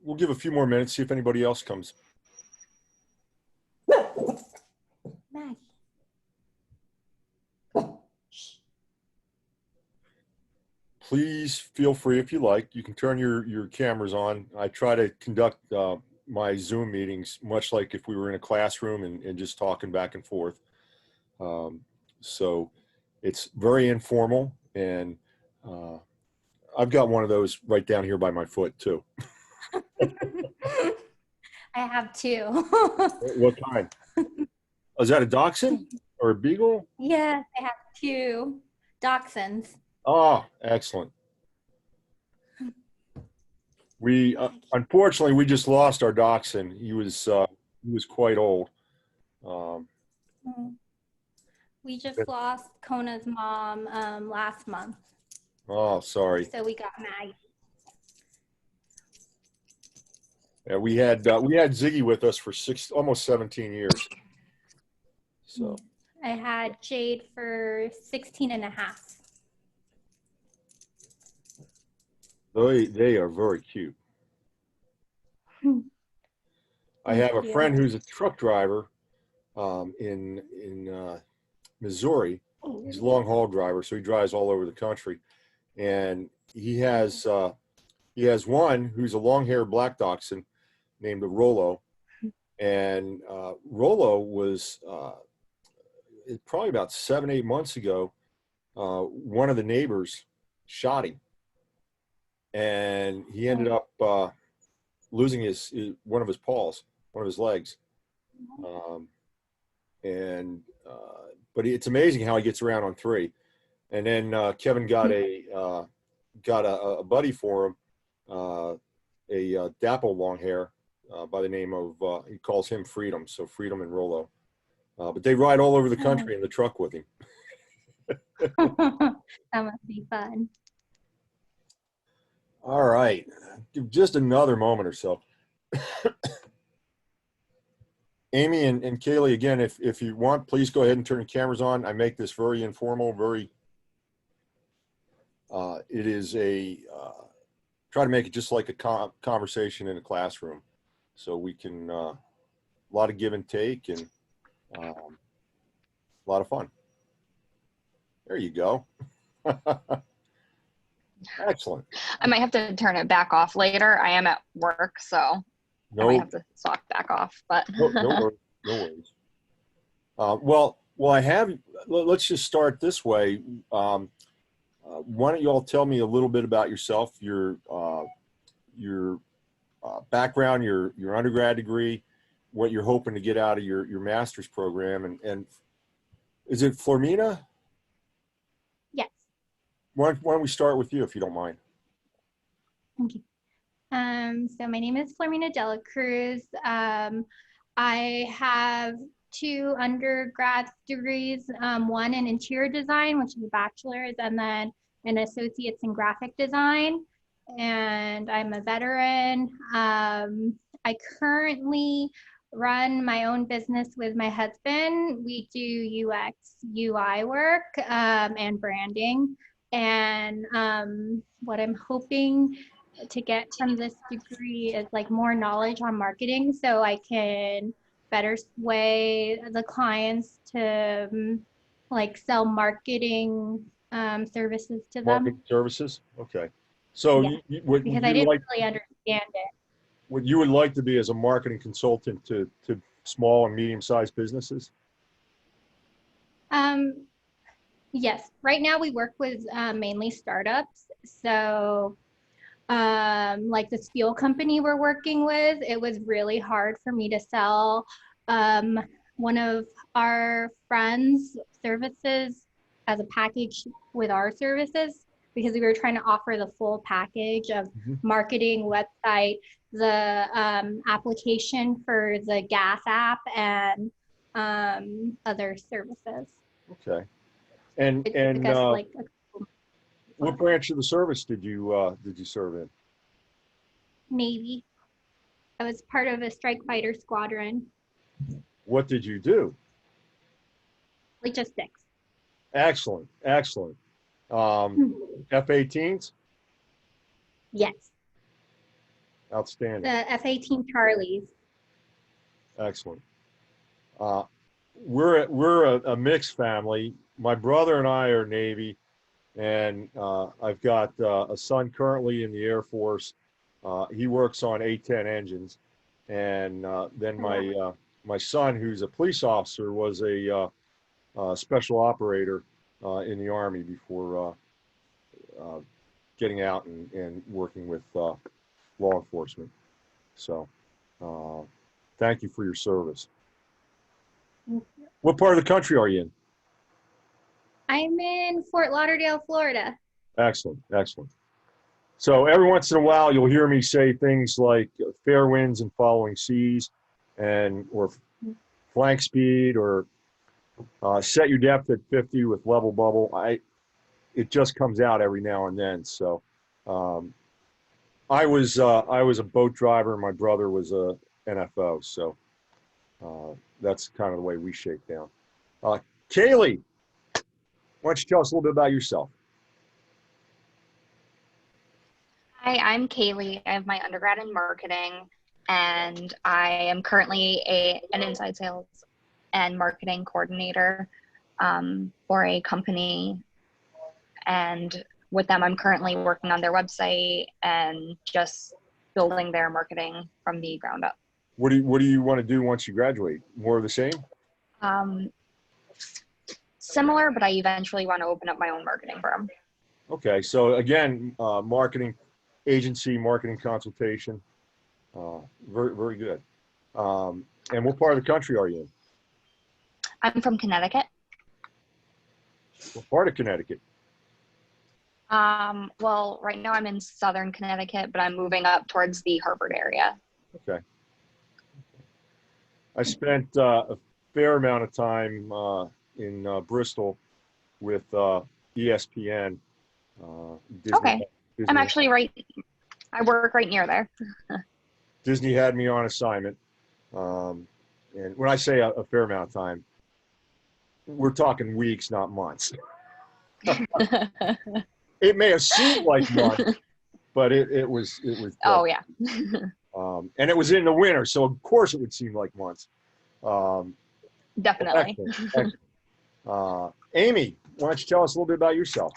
we'll give a few more minutes, see if anybody else comes. Maggie. Please feel free, if you like, you can turn your cameras on. I try to conduct my Zoom meetings much like if we were in a classroom and just talking back and forth. So it's very informal, and I've got one of those right down here by my foot too. I have two. What kind? Oh, is that a dachshund or a beagle? Yes, I have two dachshunds. Oh, excellent. We unfortunately we just lost our dachshund. He was quite old. We just lost Kona's mom last month. Oh, sorry. So we got Maggie. Yeah, we had Ziggy with us for almost 17 years. So I had Jade for 16 and a half. They are very cute. I have a friend who's a truck driver in Missouri. He's a long haul driver, so he drives all over the country. And he has one who's a long haired black dachshund named Rollo. And Rollo was probably about 7-8 months ago. One of the neighbors shot him, and he ended up losing one of his paws, one of his legs. But it's amazing how he gets around on three. And then Kevin got a buddy for him, a dapple long hair by the name of he calls him Freedom. So Freedom and Rollo. But they ride all over the country in the truck with him. That must be fun. All right, just another moment or so. Amy and Kaylee, again, if you want, please go ahead and turn your cameras on. I make this very informal, it is try to make it just like a conversation in a classroom. So we can, a lot of give and take and a lot of fun. There you go. Excellent. I might have to turn it back off later. I am at work, so I might have to swap back off. But no worries. Well, I have. Let's just start this way. Why don't you all tell me a little bit about yourself, your background, your undergrad degree, what you're hoping to get out of your master's program, and is it Flormina? Yes. Why don't we start with you, if you don't mind? Okay. So my name is Flormina Dela Cruz. I have 2 undergrad degrees, one in interior design, which is a bachelor's, and then an associate's in graphic design. And I'm a veteran. I currently run my own business with my husband. We do UX, UI work, and branding. And what I'm hoping to get from this degree is like more knowledge on marketing, so I can better sway the clients to like sell marketing services to them. Marketing services? Okay. So yeah. Because I didn't really understand it. What you would like to be as a marketing consultant to small and medium-sized businesses? Yes. Right now we work with mainly startups. So like the steel company we're working with, it was really hard for me to sell one of our friends' services as a package with our services, because we were trying to offer the full package of marketing, website, the application for the gas app, and other services. Okay. And like what branch of the service did you serve in? Navy. I was part of a strike fighter squadron. What did you do? Logistics. Excellent, excellent. F-18s? Yes. Outstanding. The F-18 Charlies. Excellent. We're a mixed family. My brother and I are Navy, and I've got a son currently in the Air Force. He works on A-10 engines, and then my son, who's a police officer, was a special operator in the Army before getting out and working with law enforcement. So thank you for your service. What part of the country are you in? I'm in Fort Lauderdale, Florida. Excellent, excellent. So every once in a while, you'll hear me say things like fair winds and following seas, or flank speed, or set your depth at 50 with level bubble. It just comes out every now and then. So I was a boat driver, and my brother was a NFO. So that's kind of the way we shake down. Kaylee, why don't you tell us a little bit about yourself? Hi, I'm Kaylee. I have my undergrad in marketing, and I am currently an inside sales and marketing coordinator for a company. And with them, I'm currently working on their website and just building their marketing from the ground up. What do you want to do once you graduate? More of the same? Similar, but I eventually want to open up my own marketing firm. Okay, so again, marketing agency, marketing consultation, very, very good. And what part of the country are you in? I'm from Connecticut. What part of Connecticut? Well, right now I'm in Southern Connecticut, but I'm moving up towards the Harvard area. Okay. I spent a fair amount of time in Bristol with ESPN. Disney, Okay. Disney. I'm actually I work right near there. Disney had me on assignment. And when I say a fair amount of time, we're talking weeks, not months. It may have seemed like months, but it was. Oh yeah. And it was in the winter, so of course it would seem like months. Definitely. Excellent. Amy, why don't you tell us a little bit about yourself?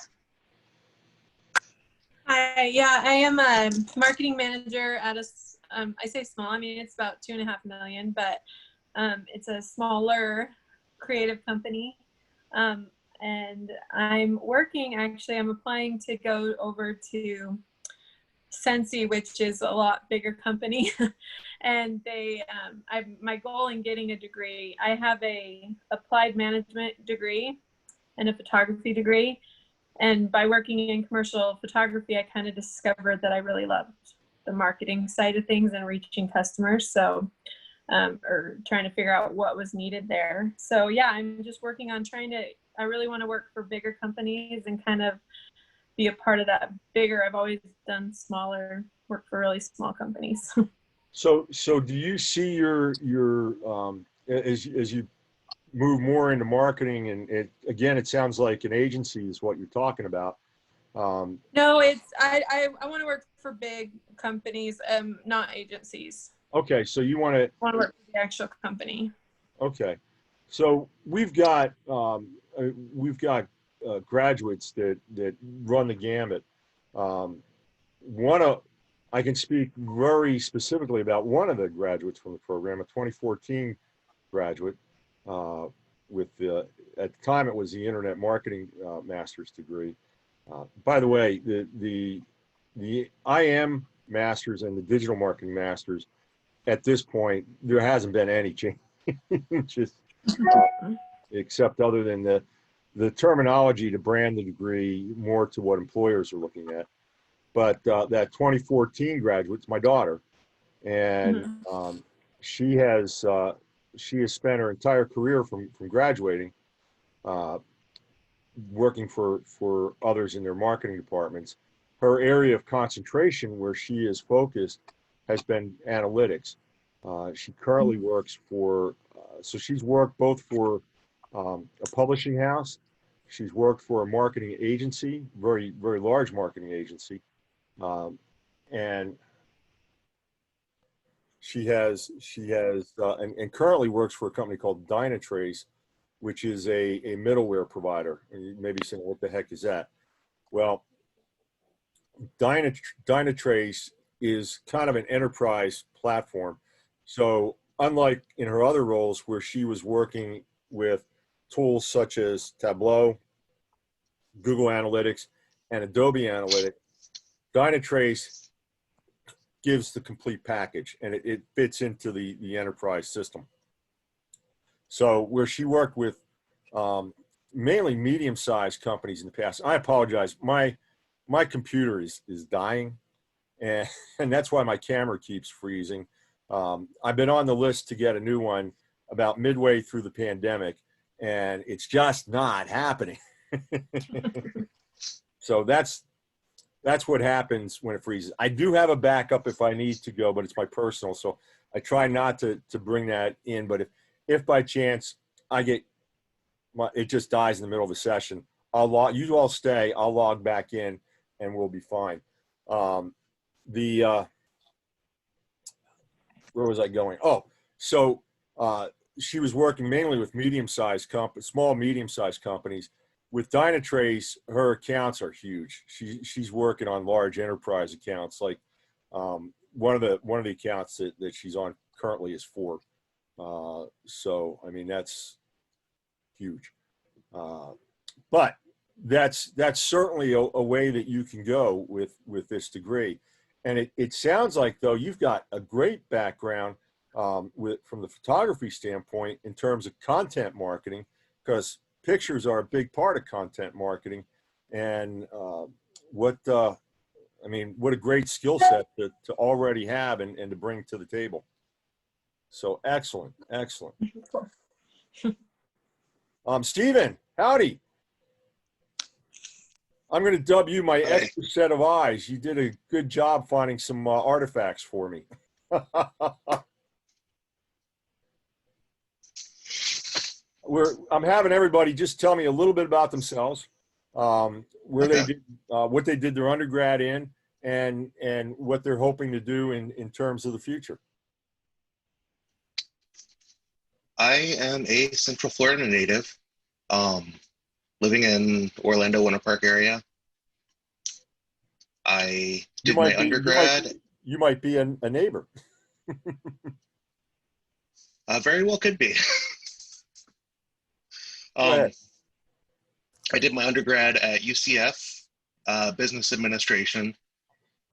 Hi, yeah, I am a marketing manager at I say small, I mean, it's about 2.5 million, but it's a smaller creative company. And I'm applying to go over to Sensi, which is a lot bigger company. And my goal in getting a degree, I have a applied management degree and a photography degree. And by working in commercial photography, I kind of discovered that I really loved the marketing side of things and reaching customers. So, or trying to figure out what was needed there. So yeah, I'm just working on I really want to work for bigger companies and kind of be a part of that bigger. I've always done smaller work for really small companies. So do you see your as you move more into marketing, and it sounds like an agency is what you're talking about. No, I want to work for big companies, not agencies. Okay, so you want to work for the actual company. Okay, so we've got graduates that run the gamut. I can speak very specifically about one of the graduates from the program, a 2014 graduate with at the time it was the Internet Marketing Master's degree. By the way, the IM Masters and the Digital Marketing Masters, at this point, there hasn't been any change, except other than the terminology to brand the degree more to what employers are looking at. But that 2014 graduate's my daughter, and she has spent her entire career from graduating working for others in their marketing departments. Her area of concentration where she is focused has been analytics. She currently works so she's worked both for a publishing house. She's worked for a marketing agency, very, very large marketing agency. And she has and currently works for a company called Dynatrace, which is a middleware provider. And you may be saying, what the heck is that? Well, Dynatrace is kind of an enterprise platform. So unlike in her other roles where she was working with tools such as Tableau, Google Analytics, and Adobe Analytics, Dynatrace gives the complete package, and it fits into the enterprise system. So where she worked with mainly medium-sized companies in the past, I apologize, my computer is dying, and that's why my camera keeps freezing. I've been on the list to get a new one about midway through the pandemic, and it's just not happening. So that's what happens when it freezes. I do have a backup if I need to go, but it's my personal, so I try not to bring that in. But if by chance it just dies in the middle of a session, you all stay, I'll log back in, and we'll be fine. Where was I going? Oh, so she was working mainly with small, medium-sized companies. With Dynatrace, her accounts are huge. She's working on large enterprise accounts. Like one of the accounts that she's on currently is 4. So I mean that's huge. But that's certainly a way that you can go with this degree. And it sounds like, though, you've got a great background from the photography standpoint in terms of content marketing, because pictures are a big part of content marketing. And what a great skill set to already have and to bring to the table. So excellent. Stephen, howdy. I'm going to dub you my extra set of eyes. You did a good job finding some artifacts for me. I'm having everybody just tell me a little bit about themselves, where they did, what they did their undergrad in, and what they're hoping to do in terms of the future. I am a Central Florida native, living in Orlando, Winter Park area. I did my undergrad. You might be a neighbor. Very well could be. I did my undergrad at UCF, business administration.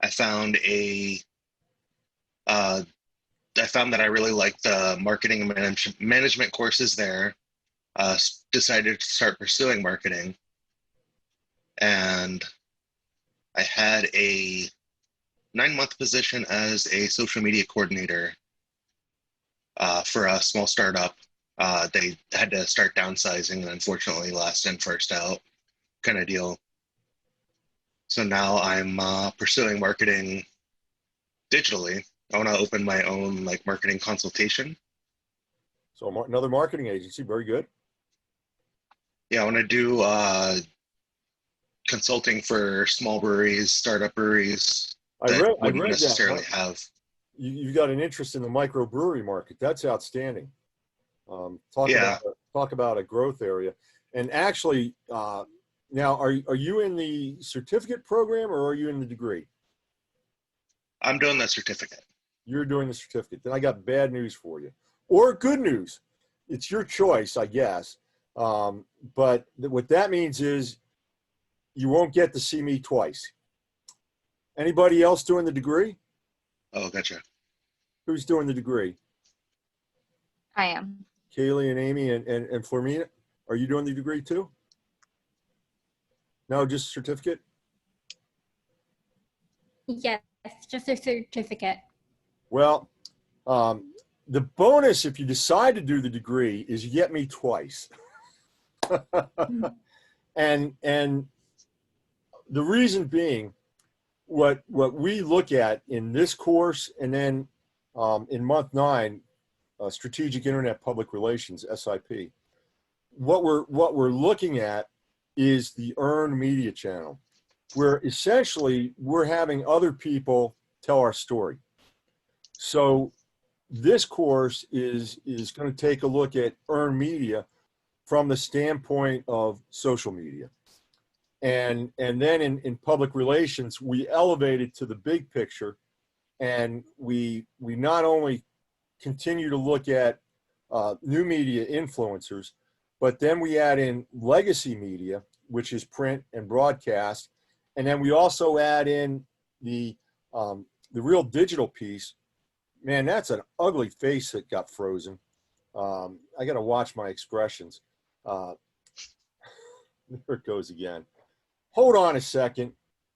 I found that I really liked the marketing and management courses there. Decided to start pursuing marketing, and I had a 9-month position as a social media coordinator for a small startup. They had to start downsizing, and unfortunately last in, first out kind of deal. So now I'm pursuing marketing digitally. I want to open my own marketing consultation. So another marketing agency, very good. Yeah, I want to do consulting for small breweries, startup breweries that wouldn't necessarily have. You've got an interest in the microbrewery market. That's outstanding. Talk about a growth area. And actually, now are you in the certificate program or are you in the degree? I'm doing the certificate. You're doing the certificate. Then I got bad news for you, or good news. It's your choice, I guess. But what that means is you won't get to see me twice. Anybody else doing the degree? Oh, gotcha. Who's doing the degree? I am. Kaylee and Amy and Flormina, are you doing the degree too? No, just certificate? Yes, just a certificate. Well, the bonus if you decide to do the degree is you get me twice. and the reason being, what we look at in this course, and then in month 9, Strategic Internet Public Relations, SIP, what we're looking at is the earned media channel, where essentially we're having other people tell our story. So this course is going to take a look at earned media from the standpoint of social media. And then in public relations, we elevate it to the big picture, and we not only continue to look at new media influencers, but then we add in legacy media, which is print and broadcast, and then we also add in the real digital piece. Man, that's an ugly face that got frozen. I got to watch my expressions. There it goes again. Hold on a second.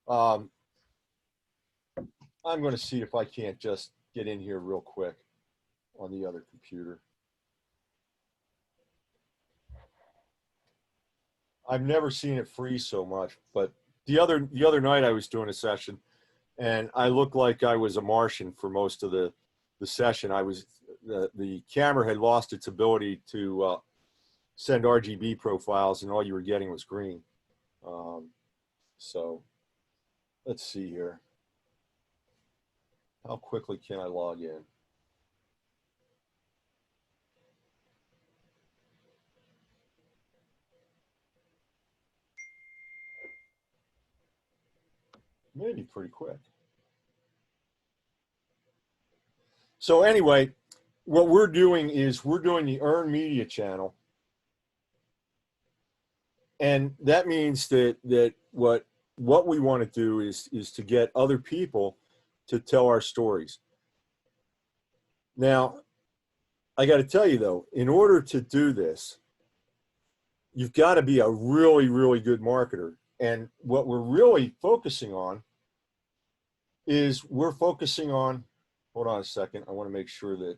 I'm going to see if I can't just get in here real quick on the other computer. I've never seen it freeze so much, but the other night I was doing a session, and I looked like I was a Martian for most of the session. The camera had lost its ability to send RGB profiles, and all you were getting was green. So let's see here. How quickly can I log in? Maybe pretty quick. So anyway, what we're doing is we're doing the earned media channel. And that means that what we want to do is to get other people to tell our stories. Now, I got to tell you though, in order to do this, you've got to be a really, really good marketer. And what we're really focusing on is hold on a second. I want to make sure that,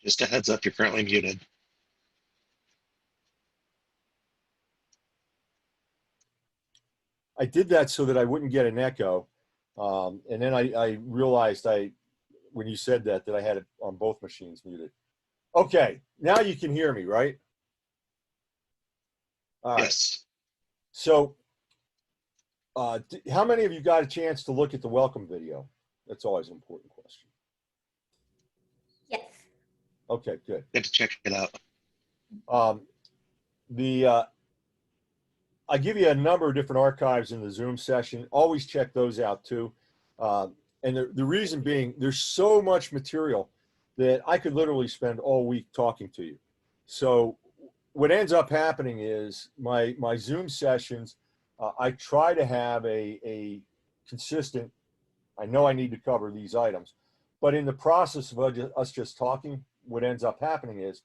Just a heads up, you're currently muted. I did that so that I wouldn't get an echo. And then I realized when you said that I had it on both machines muted. Okay, now you can hear me, right? All right. Yes. So how many of you got a chance to look at the welcome video? That's always an important question. Yes. Okay, good. Get to check it out. I give you a number of different archives in the Zoom session. Always check those out too. And the reason being, there's so much material that I could literally spend all week talking to you. So what ends up happening is my Zoom sessions, I try to have a consistent, I know I need to cover these items, but in the process of us just talking, what ends up happening is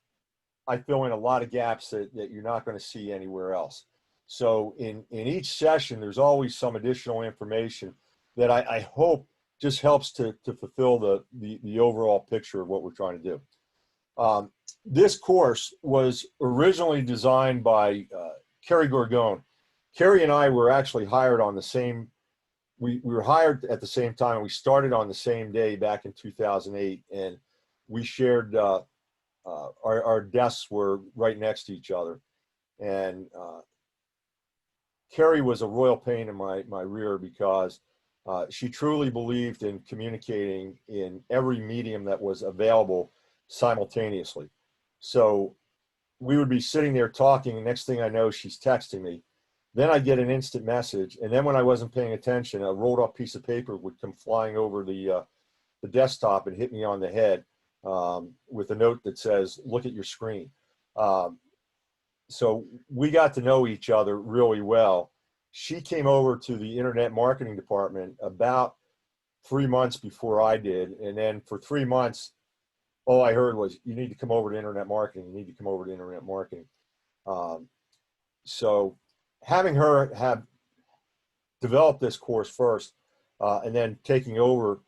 I fill in a lot of gaps that you're not going to see anywhere else. So in each session, there's always some additional information that I hope just helps to fulfill the overall picture of what we're trying to do. This course was originally designed by Kerry Gorgone. Kerry and I were actually hired on the same, we were hired at the same time, and we started on the same day back in 2008, and we shared, our desks were right next to each other. And Kerry was a royal pain in my rear because she truly believed in communicating in every medium that was available simultaneously. So we would be sitting there talking, and next thing I know, she's texting me. Then I get an instant message, and then when I wasn't paying attention, a rolled up piece of paper would come flying over the desktop and hit me on the head with a note that says, "Look at your screen." So we got to know each other really well. She came over to the internet marketing department about 3 months before I did. And then for 3 months, all I heard was, you need to come over to internet marketing. You need to come over to internet marketing. So having her have developed this course first, and then taking it over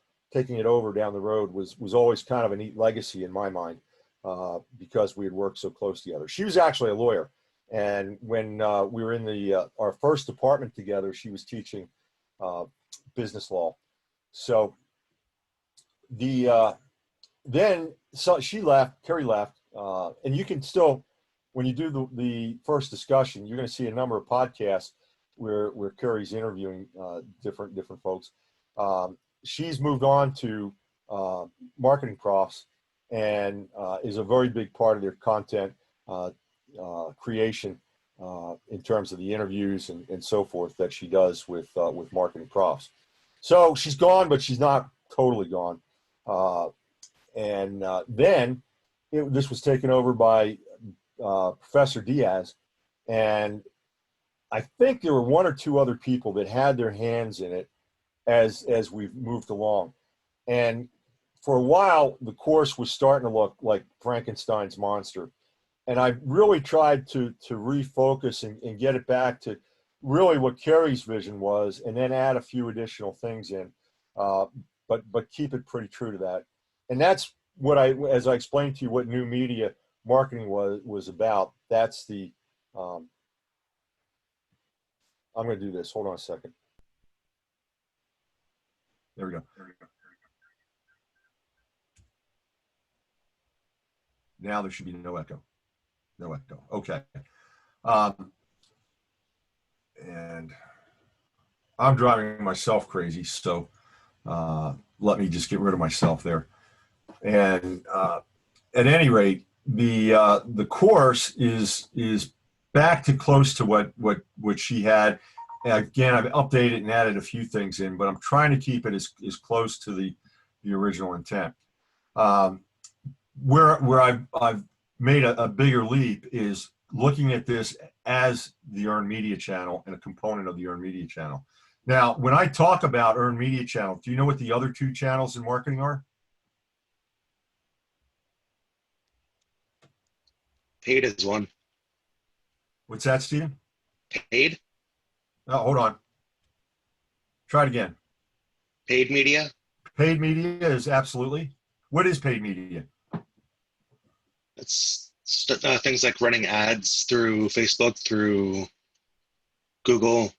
down the road was always kind of a neat legacy in my mind, because we had worked so close together. She was actually a lawyer, and when we were in our first department together, she was teaching business law. So she left, Carrie left, and you can still, when you do the first discussion, you're going to see a number of podcasts where Carrie's interviewing different folks. She's moved on to marketing profs, and is a very big part of their content creation in terms of the interviews and so forth that she does with marketing profs. So she's gone, but she's not totally gone. Then this was taken over by Professor Diaz, and I think there were one or two other people that had their hands in it as we've moved along. And for a while, the course was starting to look like Frankenstein's monster. And I really tried to refocus and get it back to really what Carrie's vision was, and then add a few additional things in, but keep it pretty true to that. And that's what as I explained to you, what new media marketing was about. That's the, I'm going to do this. Hold on a second. There we go. Now there should be no echo. No echo. Okay. And I'm driving myself crazy, so let me just get rid of myself there. And at any rate, the course is back to close to what she had. Again, I've updated and added a few things in, but I'm trying to keep it as close to the original intent. Where I've made a bigger leap is looking at this as the earned media channel and a component of the earned media channel. Now, when I talk about earned media channel, do you know what the other two channels in marketing are? Paid is one. What's that, Stephen? Paid? Oh, hold on. Try it again. Paid media? Paid media is absolutely. What is paid media? It's things like running ads through Facebook, through Google.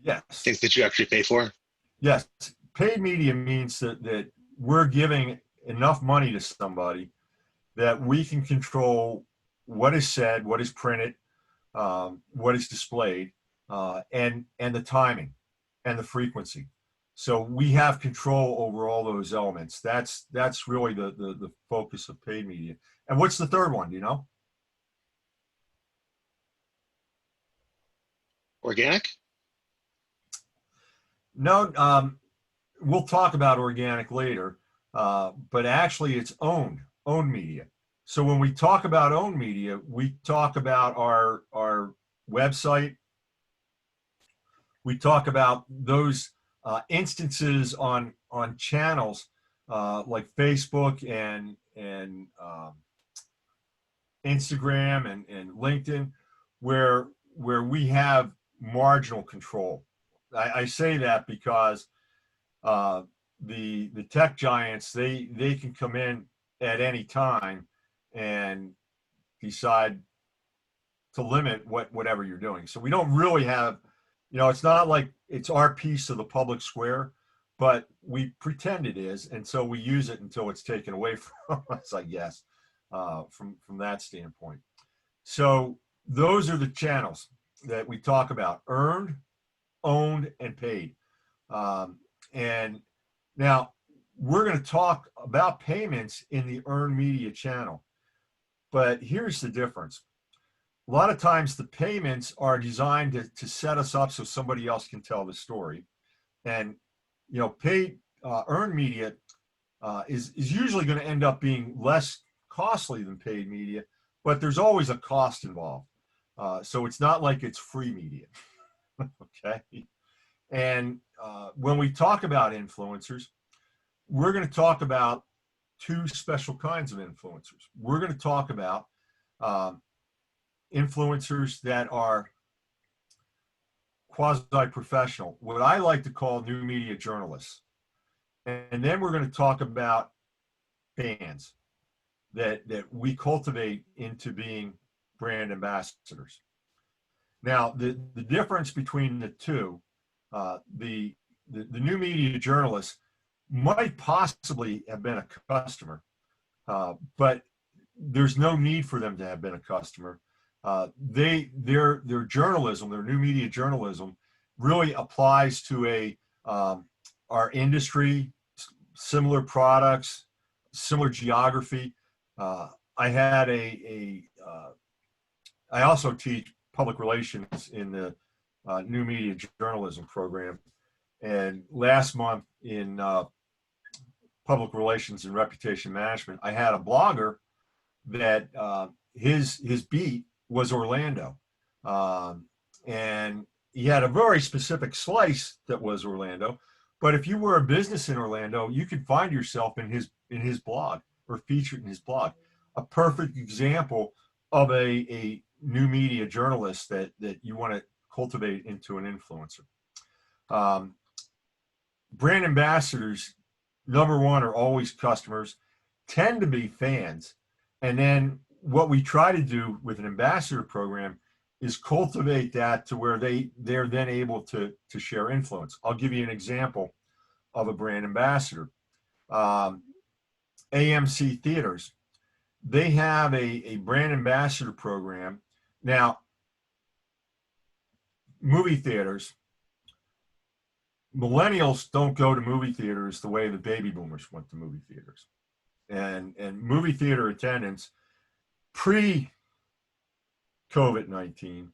Yes. Things that you actually pay for. Yes. Paid media means that we're giving enough money to somebody that we can control what is said, what is printed, what is displayed, and the timing and the frequency. So we have control over all those elements. That's really the focus of paid media. And what's the third one? Do you know? Organic? No. We'll talk about organic later, but actually it's owned media. So when we talk about owned media, we talk about our website. We talk about those instances on channels like Facebook and Instagram and LinkedIn, where we have marginal control. I say that because the tech giants, they can come in at any time and decide to limit whatever you're doing. So we don't really have, it's not like it's our piece of the public square, but we pretend it is, and so we use it until it's taken away from us, I guess, from that standpoint. So those are the channels that we talk about: earned, owned, and paid. And now we're going to talk about payments in the earned media channel. But here's the difference. A lot of times the payments are designed to set us up so somebody else can tell the story. And, paid earned media is usually going to end up being less costly than paid media, but there's always a cost involved. So it's not like it's free media. Okay. And when we talk about influencers, we're going to talk about two special kinds of influencers. We're going to talk about influencers that are quasi-professional, what I like to call new media journalists. And then we're going to talk about fans that we cultivate into being brand ambassadors. Now, the difference between the two, the new media journalists might possibly have been a customer, but there's no need for them to have been a customer. Their journalism, their new media journalism, really applies to our industry, similar products, similar geography. I also teach public relations in the new media journalism program, and last month in public relations and reputation management, I had a blogger that his beat was Orlando, and he had a very specific slice that was Orlando. But if you were a business in Orlando, you could find yourself in his blog or featured in his blog. A perfect example of a new media journalist that you want to cultivate into an influencer. Brand ambassadors, number one, are always customers, tend to be fans. And then what we try to do with an ambassador program is cultivate that to where they're then able to share influence. I'll give you an example of a brand ambassador. AMC Theaters, they have a brand ambassador program. Now, movie theaters, millennials don't go to movie theaters the way the baby boomers went to movie theaters. And movie theater attendance pre-COVID-19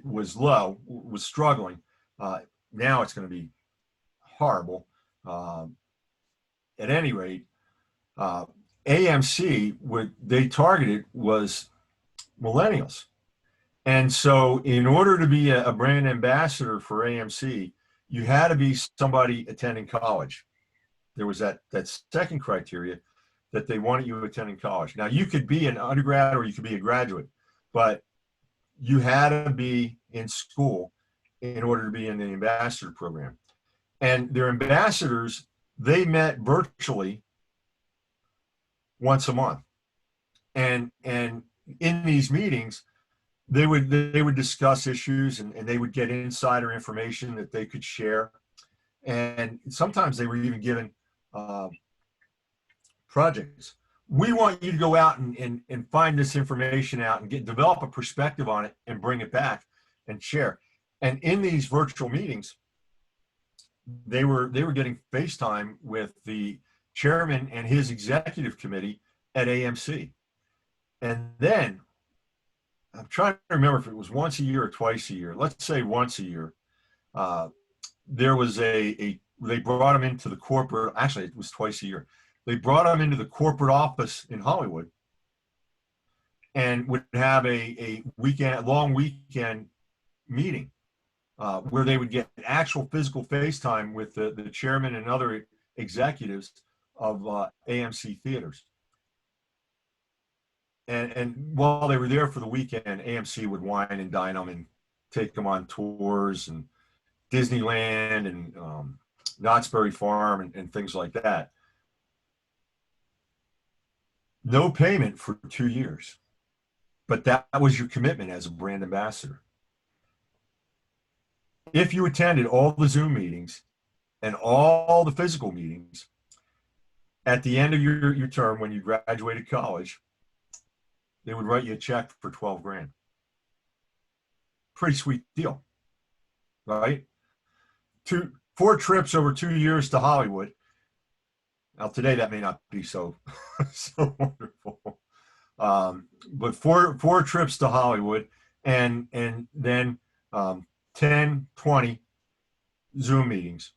was low, was struggling. Now it's going to be horrible. At any rate, AMC, what they targeted was millennials. And so in order to be a brand ambassador for AMC, you had to be somebody attending college. There was that second criteria that they wanted you attending college. Now, you could be an undergrad or you could be a graduate, but you had to be in school in order to be in the ambassador program. And their ambassadors, they met virtually once a month. And in these meetings, they would discuss issues and they would get insider information that they could share. And sometimes they were even given projects. We want you to go out and find this information out and develop a perspective on it and bring it back and share. And in these virtual meetings, they were getting FaceTime with the chairman and his executive committee at AMC. And then I'm trying to remember if it was once a year or twice a year. Let's say once a year. There was they brought him into the corporate, actually it was twice a year. They brought him into the corporate office in Hollywood and would have a long weekend meeting where they would get actual physical FaceTime with the chairman and other executives of AMC Theaters. And while they were there for the weekend, AMC would wine and dine them and take them on tours and Disneyland and Knott's Berry Farm and things like that. No payment for 2 years, but that was your commitment as a brand ambassador. If you attended all the Zoom meetings and all the physical meetings, at the end of your term when you graduated college, they would write you a check for 12 grand. Pretty sweet deal, right? 4 trips over 2 years to Hollywood. Now today that may not be so wonderful, but four trips to Hollywood, and then 10, 20 Zoom meetings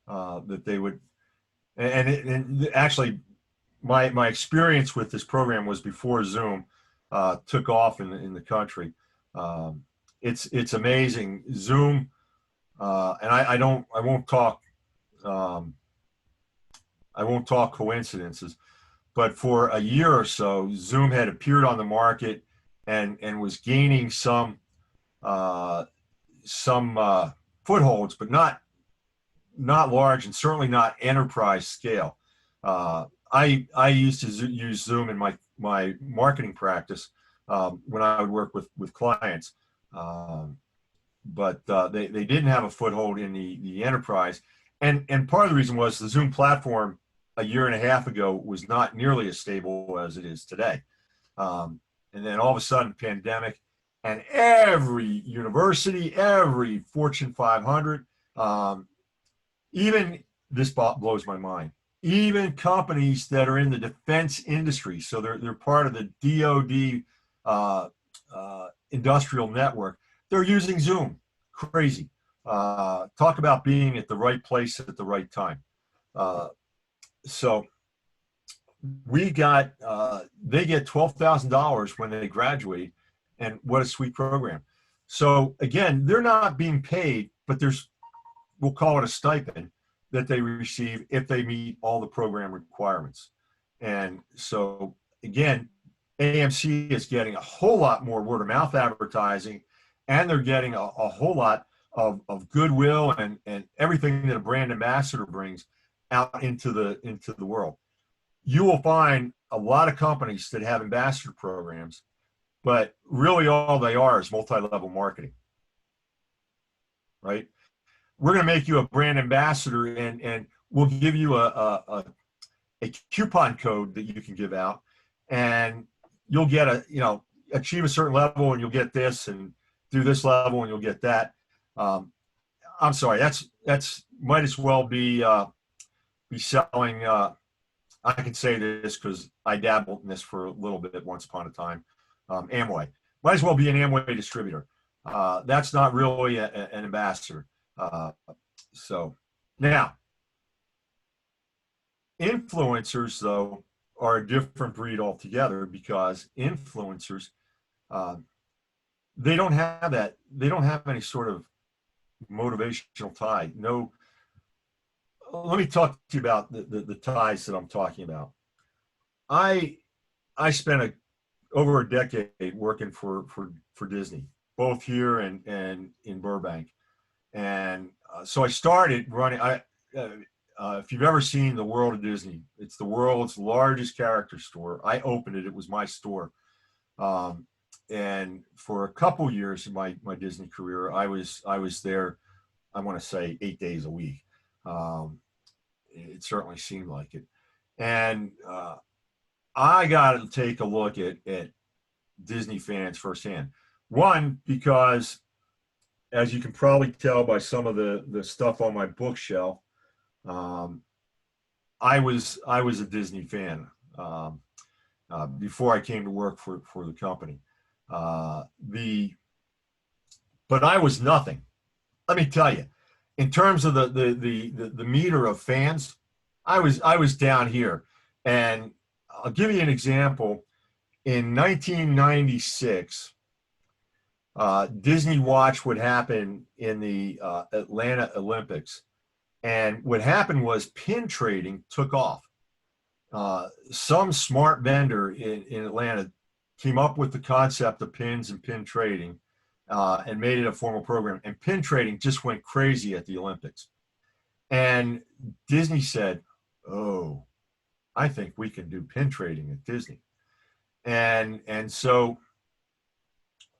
that they would, and actually my experience with this program was before Zoom took off in the country. It's amazing. Zoom, and I won't talk I won't talk coincidences, but for a year or so, Zoom had appeared on the market and was gaining some footholds, but not large and certainly not enterprise scale. I used to use Zoom in my marketing practice when I would work with clients, but they didn't have a foothold in the enterprise, and part of the reason was the Zoom platform a year and a half ago was not nearly as stable as it is today. And then all of a sudden, pandemic, and every university, every Fortune 500, even this blows my mind. Even companies that are in the defense industry, so they're part of the DoD industrial network, they're using Zoom. Crazy. Talk about being at the right place at the right time. So we got, they get $12,000 when they graduate, and what a sweet program. So again, they're not being paid, but there's, we'll call it a stipend that they receive if they meet all the program requirements. And so again, AMC is getting a whole lot more word of mouth advertising, and they're getting a whole lot of goodwill and everything that a brand ambassador brings out into the world. You will find a lot of companies that have ambassador programs, but really all they are is multi-level marketing, right? We're going to make you a brand ambassador, and we'll give you a coupon code that you can give out, and you'll get achieve a certain level and you'll get this, and do this level and you'll get that. I'm sorry, that's might as well be selling. I can say this because I dabbled in this for a little bit once upon a time. Amway might as well be an Amway distributor. That's not really an ambassador. So now, influencers though are a different breed altogether, because influencers, they don't have that. They don't have any sort of motivational tie. No. Let me talk to you about the ties that I'm talking about. I spent over a decade working for Disney, both here and in Burbank, and so I started running. If you've ever seen the World of Disney, it's the world's largest character store. I opened it; it was my store, and for a couple years in my Disney career, I was there. I want to say 8 days a week. It certainly seemed like it. And I got to take a look at Disney fans firsthand. One, because as you can probably tell by some of the stuff on my bookshelf, I was a Disney fan before I came to work for the company. But I was nothing. Let me tell you, in terms of the meter of fans, I was down here, and I'll give you an example. In 1996, Disney watched what happened in the Atlanta Olympics, and what happened was pin trading took off. Some smart vendor in Atlanta came up with the concept of pins and pin trading. And made it a formal program. And pin trading just went crazy at the Olympics. And Disney said, "Oh, I think we can do pin trading at Disney." And so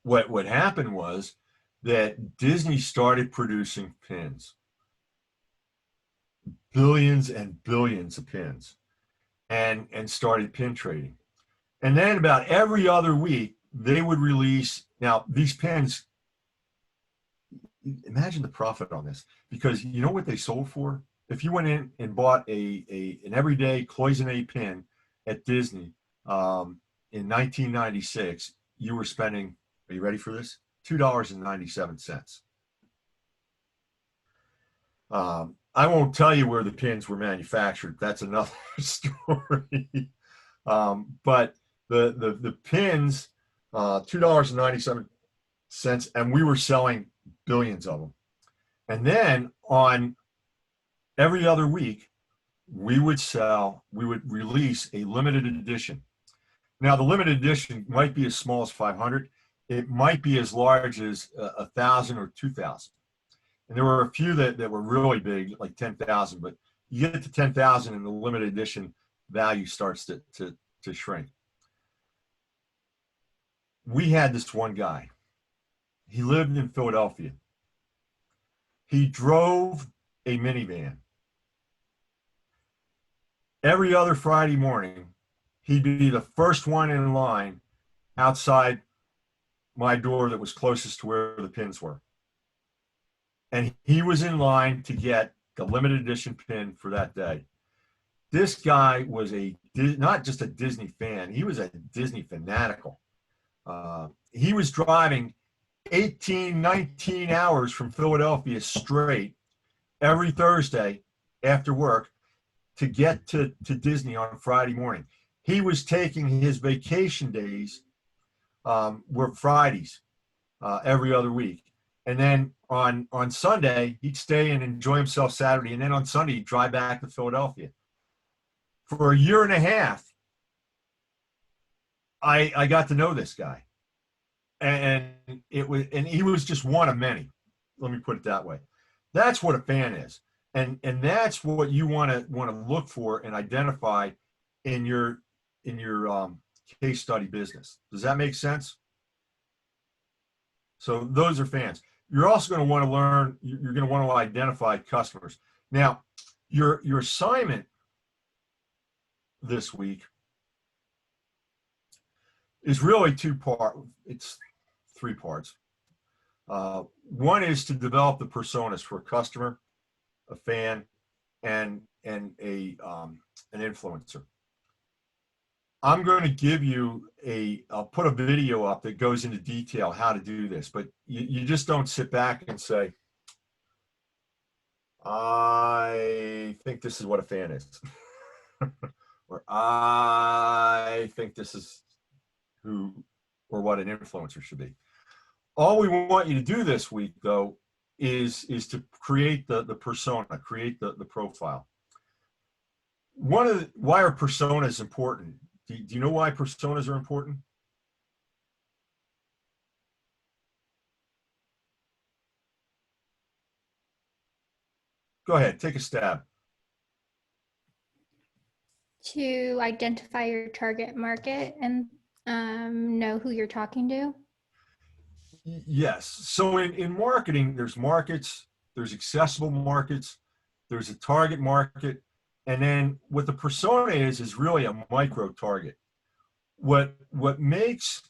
what happened was that Disney started producing pins, billions and billions of pins, and started pin trading. And then about every other week, they would release. Now, these pins, imagine the profit on this, because you know what they sold for? If you went in and bought an everyday cloisonne pin at Disney in 1996, you were spending, are you ready for this? $2.97. I won't tell you where the pins were manufactured. That's another story. But the pins, $2.97, and we were selling billions of them. And then on every other week, we would release a limited edition. Now, the limited edition might be as small as 500. It might be as large as 1,000 or 2,000. And there were a few that were really big, like 10,000, but you get to 10,000 and the limited edition value starts to shrink. We had this one guy. He lived in Philadelphia. He drove a minivan. Every other Friday morning, he'd be the first one in line outside my door that was closest to where the pins were. And he was in line to get the limited edition pin for that day. This guy was not just a Disney fan, he was a Disney fanatical. He was driving 18, 19 hours from Philadelphia straight every Thursday after work to get to Disney on Friday morning. He was taking his vacation days were Fridays every other week. And then on Sunday, he'd stay and enjoy himself Saturday. And then on Sunday, he'd drive back to Philadelphia. For a year and a half, I got to know this guy. And he was just one of many. Let me put it that way. That's what a fan is. And that's what you want to look for and identify in your case study business. Does that make sense? So those are fans. You're also going to want to learn, you're going to want to identify customers. Now, your assignment this week is really it's 3 parts. One is to develop the personas for a customer, a fan, and an influencer. I'm going to give you I'll put a video up that goes into detail how to do this, but you just don't sit back and say, I think this is what a fan is. Or I think this is what an influencer should be. All we want you to do this week, though, is to create the persona, create the profile. Why are personas important? Do you know why personas are important? Go ahead, take a stab. To identify your target market and know who you're talking to. Yes. So in marketing, there's markets, there's accessible markets, there's a target market, and then what the persona is really a micro target. What makes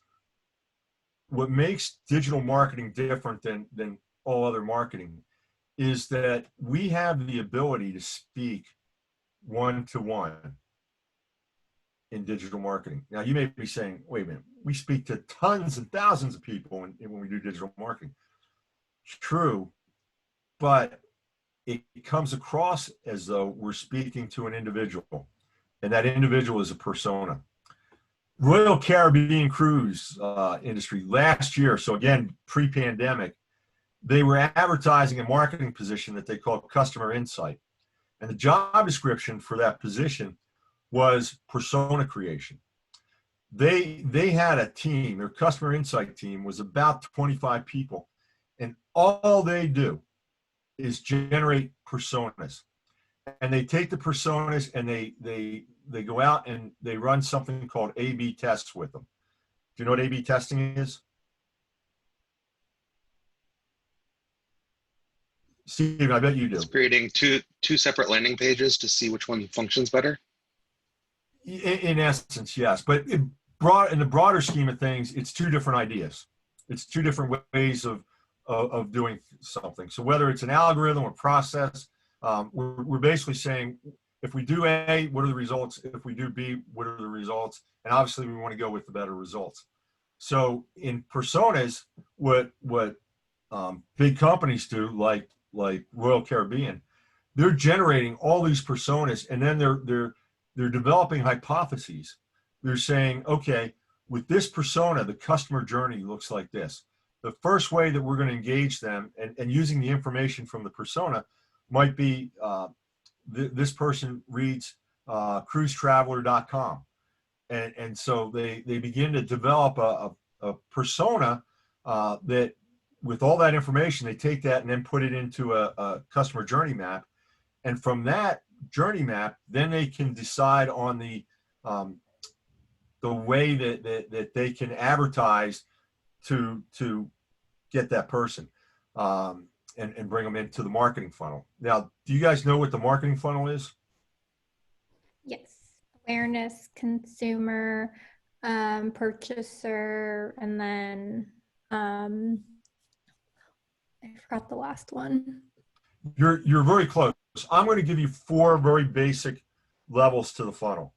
digital marketing different than all other marketing is that we have the ability to speak one-to-one in digital marketing. Now, you may be saying, wait a minute, we speak to tons and thousands of people when we do digital marketing. It's true, but it comes across as though we're speaking to an individual, and that individual is a persona. Royal Caribbean cruise industry last year, so again, pre-pandemic, they were advertising a marketing position that they called customer insight. And the job description for that position was persona creation. They had a team, their customer insight team was about 25 people, and all they do is generate personas. And they take the personas and they go out and they run something called A/B tests with them. Do you know what A/B testing is? Steve, I bet you do. It's creating two separate landing pages to see which one functions better. In essence, yes. But in the broader scheme of things, it's 2 different ideas. It's 2 different ways of doing something. So whether it's an algorithm or process, we're basically saying, if we do A, what are the results? If we do B, what are the results? And obviously, we want to go with the better results. So in personas, what big companies do, like Royal Caribbean, they're generating all these personas, and then they're developing hypotheses. They're saying, okay, with this persona, the customer journey looks like this. The first way that we're going to engage them and using the information from the persona might be this person reads cruisetraveler.com. And so they begin to develop a persona that, with all that information, they take that and then put it into a customer journey map. And from that journey map, then they can decide on the way that they can advertise to get that person and bring them into the marketing funnel. Now, do you guys know what the marketing funnel is? Yes. Awareness, consumer, purchaser, and then I forgot the last one. You're very close. I'm going to give you 4 very basic levels to the funnel.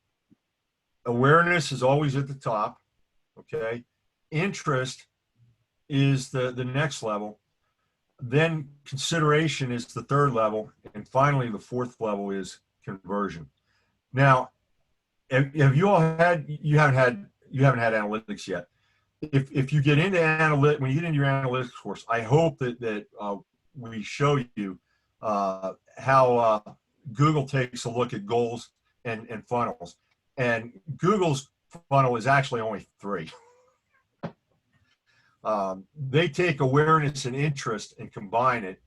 Awareness is always at the top. Okay. Interest is the next level. Then consideration is the 3rd level. And finally, the 4th level is conversion. Now, have you all had, you haven't had analytics yet. If you get into when you get into your analytics course, I hope that we show you how Google takes a look at goals and funnels. And Google's funnel is actually only 3. They take awareness and interest and combine it.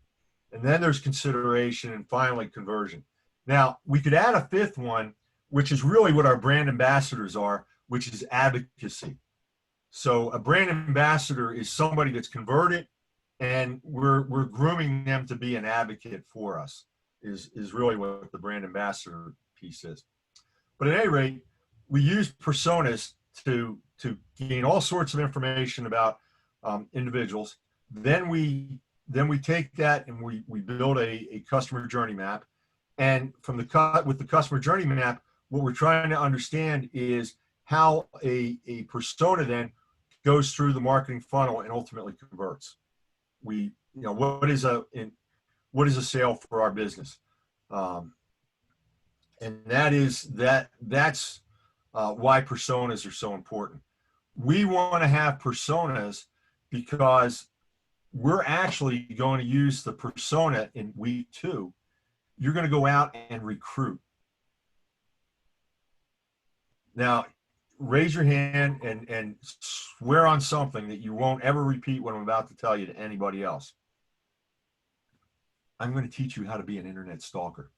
And then there's consideration and finally conversion. Now, we could add a 5th one, which is really what our brand ambassadors are, which is advocacy. So a brand ambassador is somebody that's converted, and we're grooming them to be an advocate for us, is really what the brand ambassador piece is. But at any rate, we use personas to gain all sorts of information about individuals. Then we take that and we build a customer journey map. And from with the customer journey map, what we're trying to understand is how a persona then goes through the marketing funnel and ultimately converts. What is a sale for our business? And that's why personas are so important. We want to have personas because we're actually going to use the persona in week 2. You're going to go out and recruit. Now, raise your hand and swear on something that you won't ever repeat what I'm about to tell you to anybody else. I'm going to teach you how to be an internet stalker.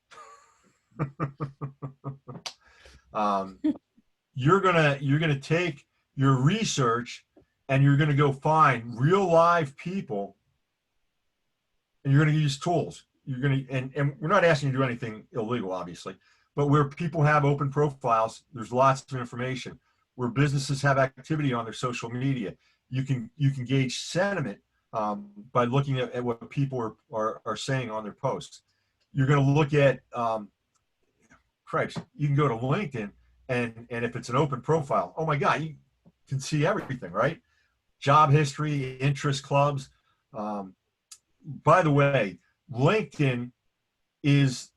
You're gonna take your research and you're gonna go find real live people, and you're gonna use tools. And we're not asking you to do anything illegal, obviously, but where people have open profiles, there's lots of information. Where businesses have activity on their social media, you can gauge sentiment by looking at what people are saying on their posts. You're going to look at you can go to LinkedIn, and if it's an open profile, oh my God, you can see everything, right? Job history, interest clubs. By the way, LinkedIn is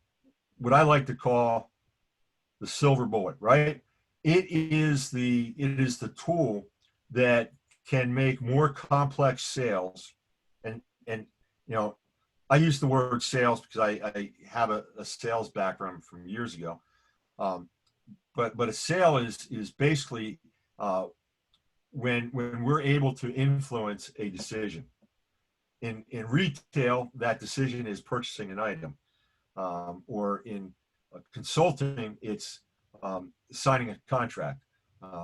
what I like to call the silver bullet, right? It is the tool that can make more complex sales. And I use the word sales because I have a sales background from years ago. But a sale is basically when we're able to influence a decision. In retail, that decision is purchasing an item, or in consulting, it's signing a contract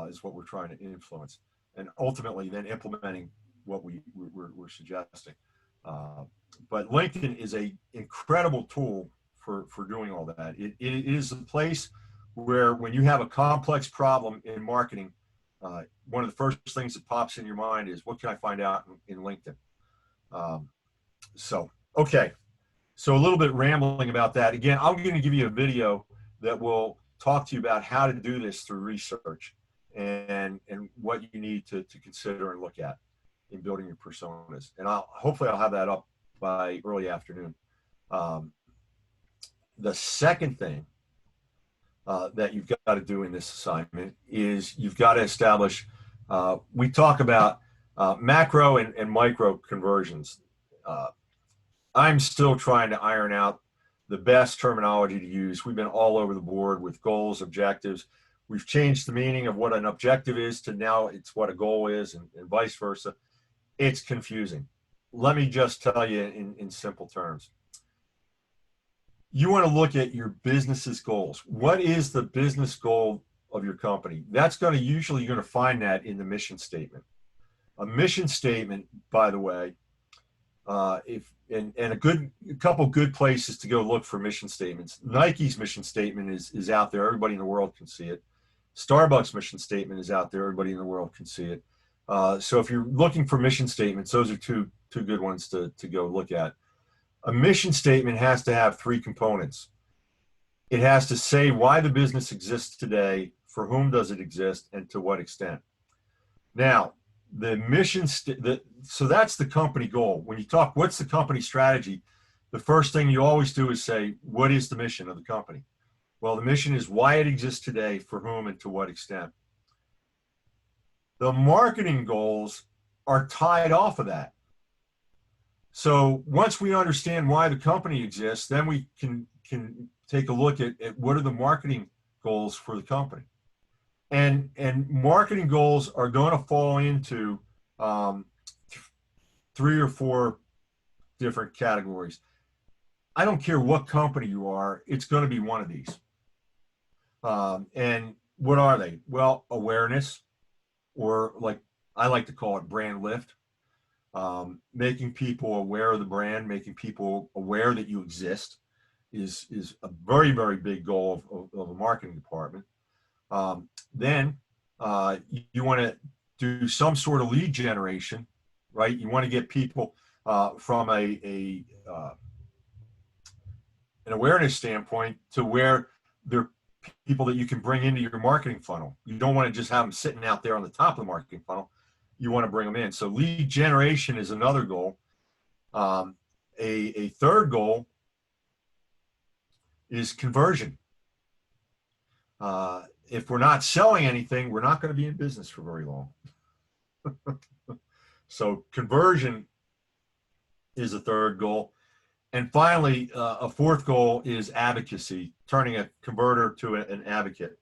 is what we're trying to influence, and ultimately then implementing what we're suggesting. But LinkedIn is an incredible tool for doing all that. It is a place where when you have a complex problem in marketing, one of the first things that pops in your mind is, what can I find out in LinkedIn? Okay. So a little bit rambling about that. Again, I'm going to give you a video that will talk to you about how to do this through research and what you need to consider and look at in building your personas. And hopefully I'll have that up by early afternoon. The second thing that you've got to do in this assignment is you've got to establish, we talk about macro and micro conversions. I'm still trying to iron out the best terminology to use. We've been all over the board with goals, objectives. We've changed the meaning of what an objective is to now it's what a goal is, and vice versa. It's confusing. Let me just tell you in simple terms. You want to look at your business's goals. What is the business goal of your company? That's going to usually, you're going to find that in the mission statement. A mission statement, by the way, a couple good places to go look for mission statements. Nike's mission statement is out there. Everybody in the world can see it. Starbucks mission statement is out there. Everybody in the world can see it. So if you're looking for mission statements, those are two good ones to go look at. A mission statement has to have three components. It has to say why the business exists today, for whom does it exist, and to what extent. Now, the mission, so that's the company goal. When you talk, what's the company strategy? The first thing you always do is say, what is the mission of the company? Well, the mission is why it exists today, for whom, and to what extent. The marketing goals are tied off of that. So once we understand why the company exists, then we can take a look at what are the marketing goals for the company. And marketing goals are going to fall into 3 or 4 different categories. I don't care what company you are, it's going to be one of these. And what are they? Well, awareness, or like I like to call it brand lift. Making people aware of the brand, making people aware that you exist is a very, very big goal of a marketing department. Then you want to do some sort of lead generation, right? You want to get people from an awareness standpoint to where they're people that you can bring into your marketing funnel. You don't want to just have them sitting out there on the top of the marketing funnel. You want to bring them in. So lead generation is another goal. A third goal is conversion. If we're not selling anything, we're not going to be in business for very long. So conversion is a third goal. And finally, a fourth goal is advocacy, turning a converter to an advocate.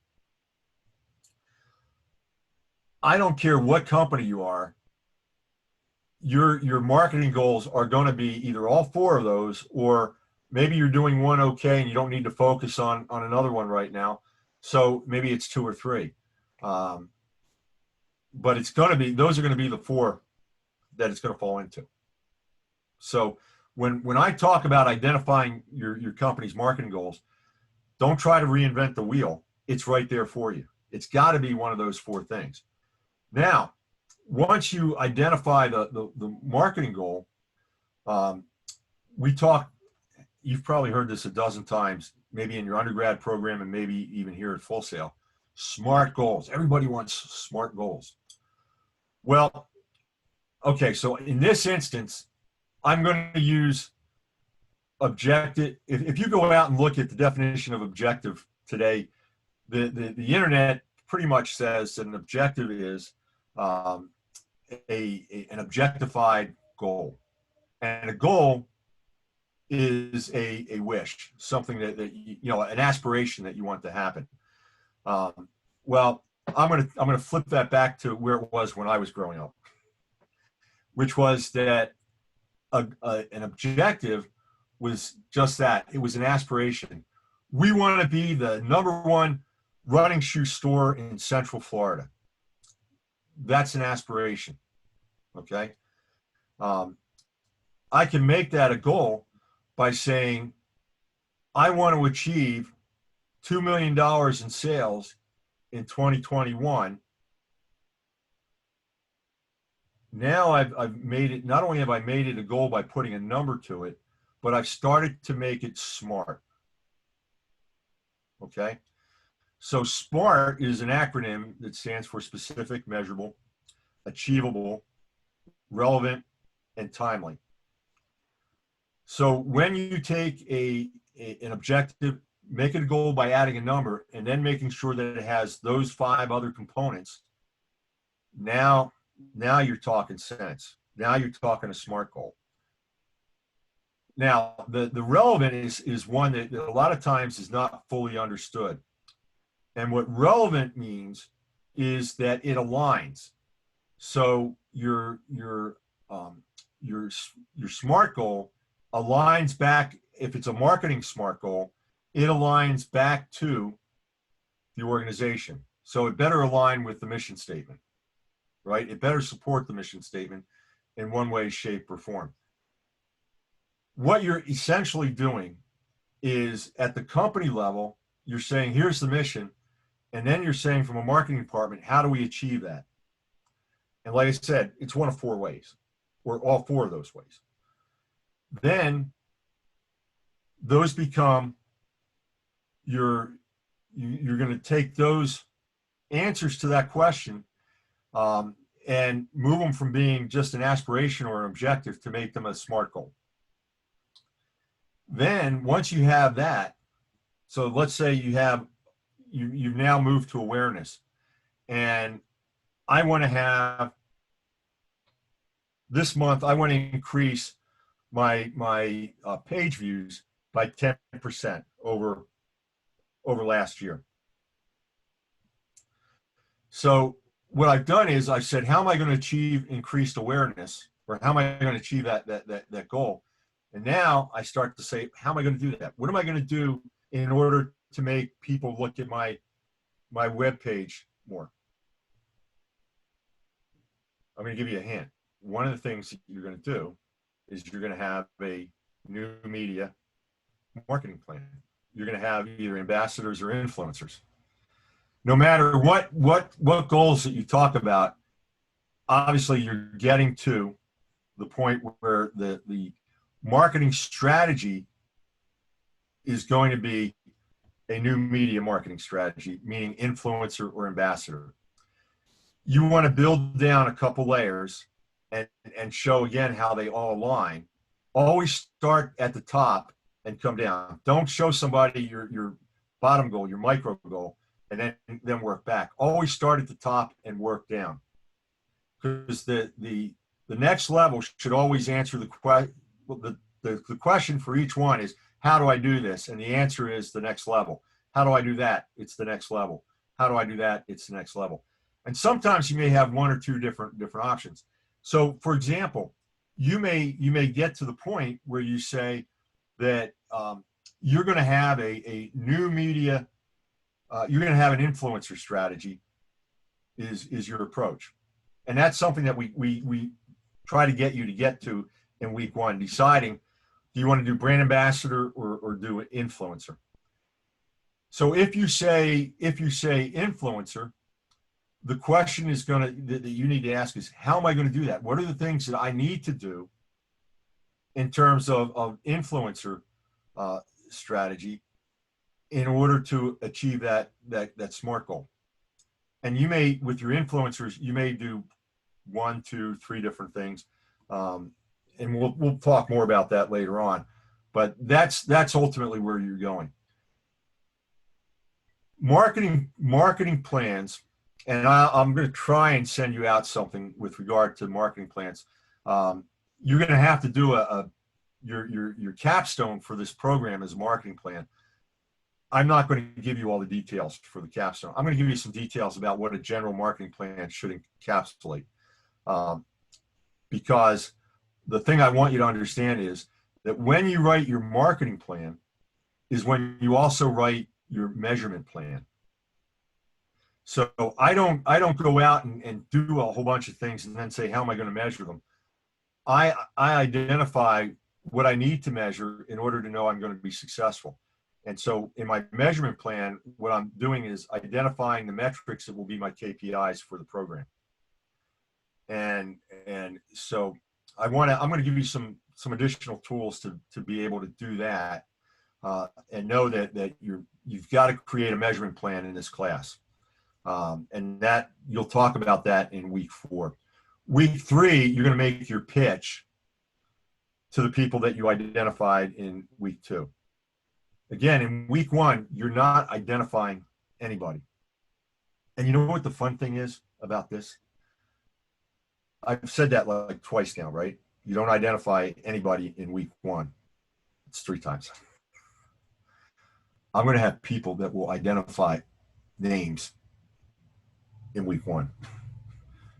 I don't care what company you are, your marketing goals are going to be either all 4 of those, or maybe you're doing one okay and you don't need to focus on another one right now. So maybe it's 2 or 3. But it's going to be, those are going to be the 4 that it's going to fall into. So when I talk about identifying your company's marketing goals, don't try to reinvent the wheel. It's right there for you. It's got to be one of those 4 things. Now, once you identify the marketing goal, you've probably heard this a dozen times, maybe in your undergrad program and maybe even here at Full Sail. SMART goals. Everybody wants SMART goals. Well, okay, so in this instance, I'm going to use objective. If you go out and look at the definition of objective today, the internet pretty much says that an objective is an objectified goal. And a goal is a wish, something that an aspiration that you want to happen. Well, I'm gonna flip that back to where it was when I was growing up, which was that an objective was just that. It was an aspiration. We want to be the #1 running shoe store in Central Florida. That's an aspiration. Okay. I can make that a goal by saying, I want to achieve $2 million in sales in 2021. Now I've made it, not only have I made it a goal by putting a number to it, but I've started to make it SMART. Okay. So SMART is an acronym that stands for specific, measurable, achievable, relevant, and timely. So when you take an objective, make it a goal by adding a number, and then making sure that it has those 5 other components, now you're talking sense. Now you're talking a SMART goal. Now, the relevant is one that a lot of times is not fully understood. And what relevant means is that it aligns. So your SMART goal aligns back. If it's a marketing SMART goal, it aligns back to the organization. So it better align with the mission statement, right? It better support the mission statement in one way, shape, or form. What you're essentially doing is at the company level, you're saying, here's the mission. And then you're saying from a marketing department, how do we achieve that? And like I said, it's one of four ways, or all four of those ways. Then those become you're going to take those answers to that question and move them from being just an aspiration or an objective to make them a SMART goal. Then once you have that, so let's say you've now moved to awareness, and I want to have this month, I want to increase my page views by 10% over last year. So what I've done is I've said, how am I going to achieve increased awareness, or how am I going to achieve that goal? And now I start to say, how am I going to do that? What am I going to do in order to make people look at my web page more? I'm going to give you a hint. One of the things that you're going to do is you're going to have a new media marketing plan. You're going to have either ambassadors or influencers. No matter what goals that you talk about, obviously you're getting to the point where the marketing strategy is going to be a new media marketing strategy, meaning influencer or ambassador. You want to build down a couple layers and show again how they all align. Always start at the top and come down. Don't show somebody your bottom goal, your micro goal, and then work back. Always start at the top and work down. Because the next level should always answer the question for each one is, how do I do this? And the answer is the next level. How do I do that? It's the next level. How do I do that? It's the next level. And sometimes you may have one or two different options. So for example, you may get to the point where you say that you're going to have a new media, you're going to have an influencer strategy is your approach. And that's something that we try to get you to get to in week one, deciding, do you want to do brand ambassador or do an influencer? So if you say influencer, the question that you need to ask is, how am I going to do that? What are the things that I need to do in terms of influencer strategy in order to achieve that SMART goal? And you may, with your influencers, you may do 1, 2, 3 different things. And we'll talk more about that later on. But that's ultimately where you're going. Marketing plans, and I'm going to try and send you out something with regard to marketing plans. You're going to have to do your capstone for this program as a marketing plan. I'm not going to give you all the details for the capstone. I'm going to give you some details about what a general marketing plan should encapsulate. Because the thing I want you to understand is that when you write your marketing plan is when you also write your measurement plan. So I don't go out and do a whole bunch of things and then say, how am I going to measure them? I identify what I need to measure in order to know I'm going to be successful. And so in my measurement plan, what I'm doing is identifying the metrics that will be my KPIs for the program. And so I'm going to give you some additional tools to be able to do that, and know that you've got to create a measurement plan in this class. And that you'll talk about that in week 4. Week 3, you're going to make your pitch to the people that you identified in week 2. Again, in week 1, you're not identifying anybody. And you know what the fun thing is about this? I've said that like twice now, right? You don't identify anybody in week 1. It's 3 times. I'm going to have people that will identify names in week 1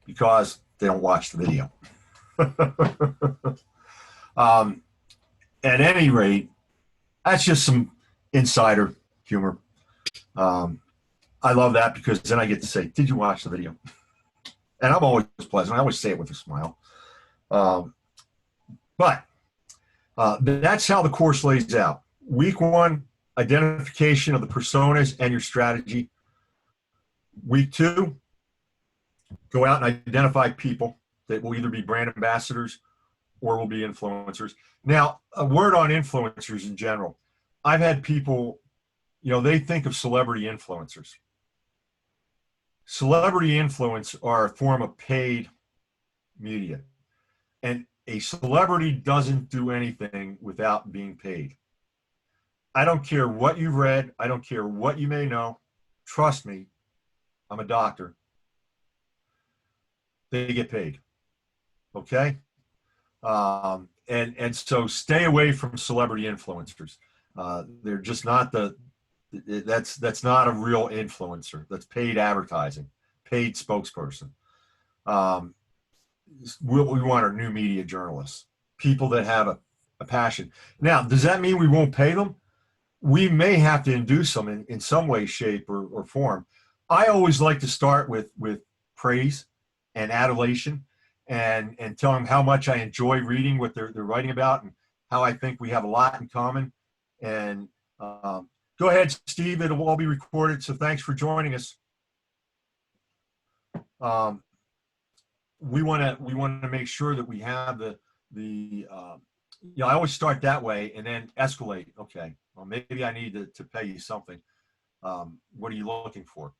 because they don't watch the video. At any rate, that's just some insider humor. I love that because then I get to say, did you watch the video? And I'm always pleasant. I always say it with a smile. But that's how the course lays out. Week 1, identification of the personas and your strategy. Week 2, go out and identify people that will either be brand ambassadors or will be influencers. Now, a word on influencers in general. I've had people, they think of celebrity influencers. Celebrity influence are a form of paid media. And a celebrity doesn't do anything without being paid. I don't care what you've read. I don't care what you may know. Trust me, I'm a doctor. They get paid. Okay? And so stay away from celebrity influencers. They're just not that's not a real influencer. That's paid advertising, paid spokesperson. We want our new media journalists, people that have a passion. Now, does that mean we won't pay them? We may have to induce them in some way, shape, or form. I always like to start with praise and adulation and tell them how much I enjoy reading what they're writing about and how I think we have a lot in common. And go ahead, Steve. It'll all be recorded, so thanks for joining us. We want to make sure that we have I always start that way and then escalate. Okay, well, maybe I need to pay you something. What are you looking for?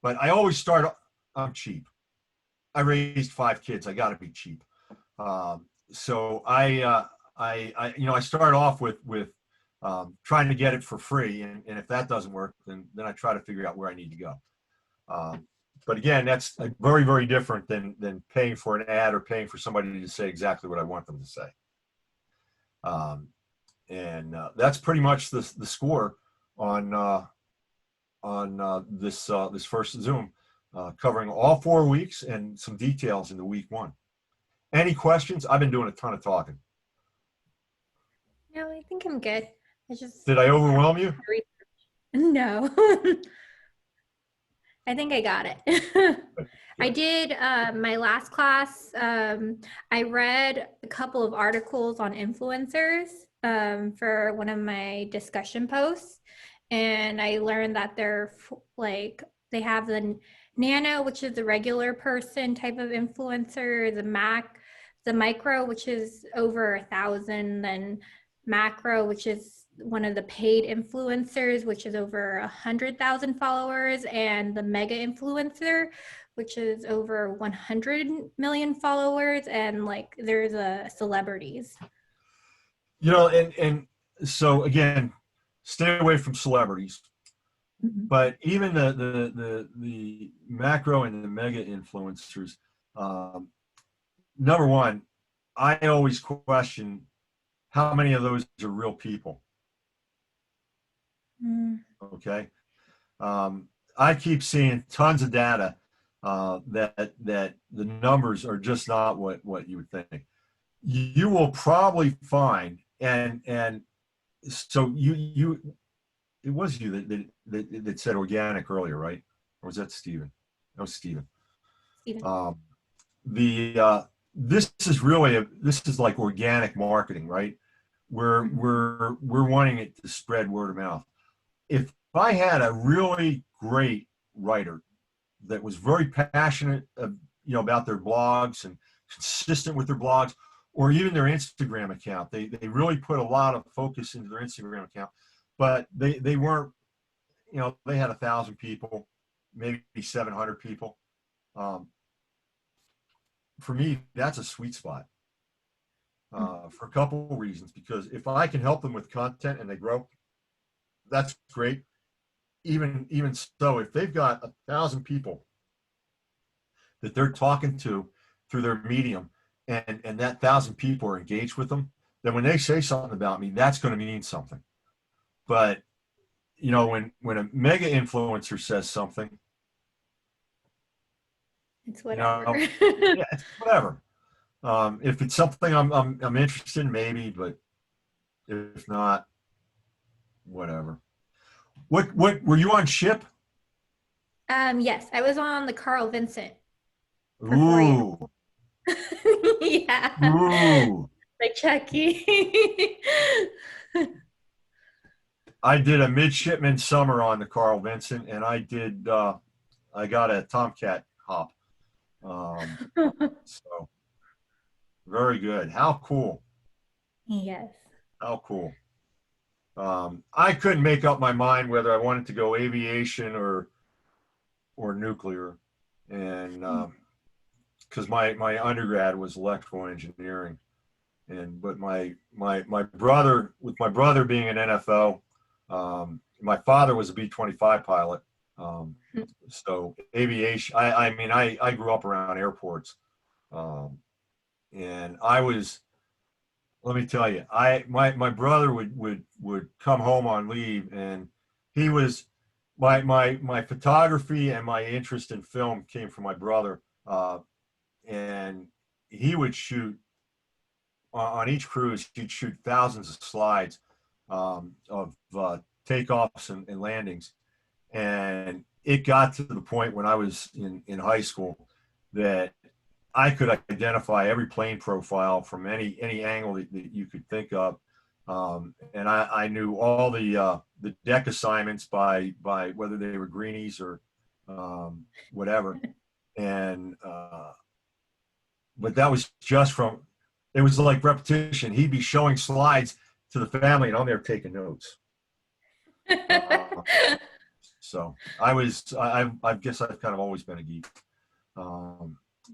But I always start, I'm cheap. I raised 5 kids. I got to be cheap. So I start off with trying to get it for free. And if that doesn't work, then I try to figure out where I need to go. But again, that's very, very different than paying for an ad or paying for somebody to say exactly what I want them to say. And that's pretty much the score on this first Zoom, covering all 4 weeks and some details into week 1. Any questions? I've been doing a ton of talking. No, I think I'm good. Did I overwhelm you? No. I think I got it. I did my last class. I read a couple of articles on influencers for one of my discussion posts. And I learned that they have the nano, which is the regular person type of influencer, the micro, which is over 1,000, then macro, which is one of the paid influencers, which is over 100,000 followers, and the mega influencer, which is over 100 million followers, and there's celebrities. And so again, stay away from celebrities. Mm-hmm. But even the macro and the mega influencers, number one, I always question how many of those are real people. Okay. I keep seeing tons of data that the numbers are just not what you would think. You will probably find, and so it was you that said organic earlier, right? Or was that Stephen? That was Stephen. This is like organic marketing, right? We're wanting it to spread word of mouth. If I had a really great writer that was very passionate, about their blogs and consistent with their blogs, or even their Instagram account, they really put a lot of focus into their Instagram account, but they weren't, they had 1,000 people, maybe 700 people. For me, that's a sweet spot for a couple of reasons. Because if I can help them with content and they grow, that's great. Even so, if they've got 1,000 people that they're talking to through their medium, and that 1,000 people are engaged with them, then when they say something about me, that's going to mean something. But, you know, when a mega influencer says something, It's you whatever. know, yeah, it's whatever. If it's something I'm interested in, maybe, but if not, whatever. What were you on ship? Yes, I was on the Carl Vincent for 4 years. Ooh, Yeah, ooh. like Chucky. I did a midshipman summer on the Carl Vincent, and I did. I got a Tomcat hop. So very good. How cool. Yes. How cool. I couldn't make up my mind whether I wanted to go aviation or nuclear, and because my undergrad was electrical engineering, but my brother, with my brother being an NFL, my father was a B-25 pilot, so aviation. I mean I grew up around airports, and I was. Let me tell you, my brother would come home on leave, and he was my photography and my interest in film came from my brother, and he would shoot on each cruise. He'd shoot thousands of slides of takeoffs and landings, and it got to the point when I was in high school that I could identify every plane profile from any angle that you could think of, and I knew all the deck assignments by whether they were greenies or whatever, and but that was just from. It was like repetition. He'd be showing slides to the family, and I'm there taking notes. So I guess I've kind of always been a geek.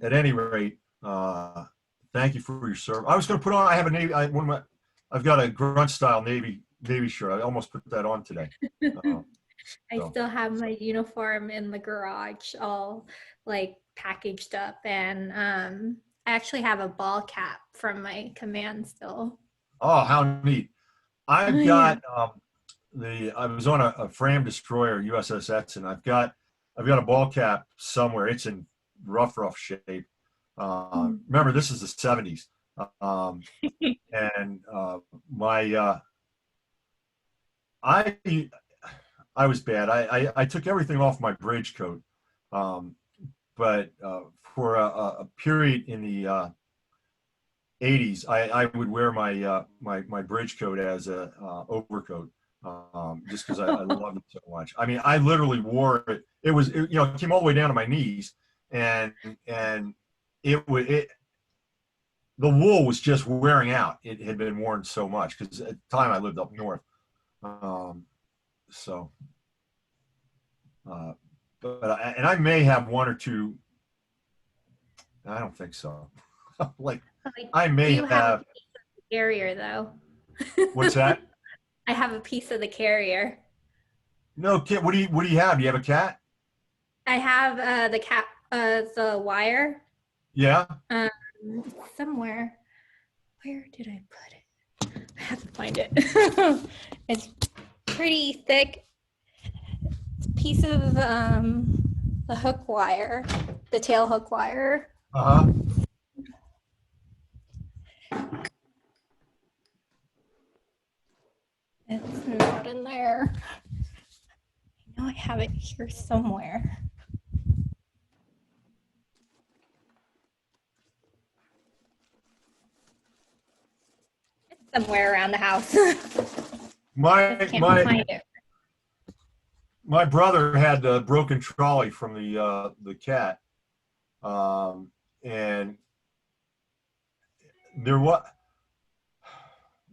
At any rate, thank you for your service. I was going to put on. I have a Navy. I've got a grunt style Navy shirt. I almost put that on today. I still have my uniform in the garage, all like packaged up, and I actually have a ball cap from my command still. Oh, how neat! I've got I was on a frame destroyer, USS Edson. I've got a ball cap somewhere. It's in rough shape. Remember, this is the 70s. And I was bad. I took everything off my bridge coat. But for a period in the 80s, I would wear my bridge coat as a overcoat, just because I loved it so much. I mean, I literally wore it. It came all the way down to my knees, and the wool was just wearing out. It had been worn so much because at the time I lived up north. And I may have one or two. I don't think so. Like I may have. A piece of the carrier, though. What's that? I have a piece of the carrier. No, kid. What do you have? Do you have a cat? I have the cat, the wire. Yeah. Somewhere. Where did I put it? I have to find it. It's pretty thick. It's a piece of the hook wire, the tail hook wire. It's not in there. I know I have it here somewhere. It's somewhere around the house. My brother had a broken trolley from the cat, and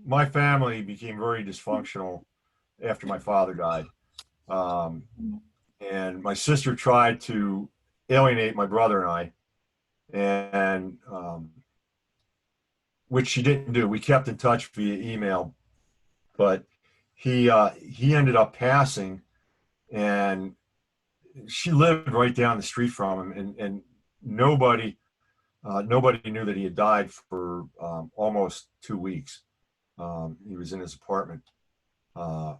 my family became very dysfunctional after my father died, and my sister tried to alienate my brother and I, and which she didn't do. We kept in touch via email, but he ended up passing, and she lived right down the street from him, and nobody knew that he had died for almost 2 weeks. He was in his apartment,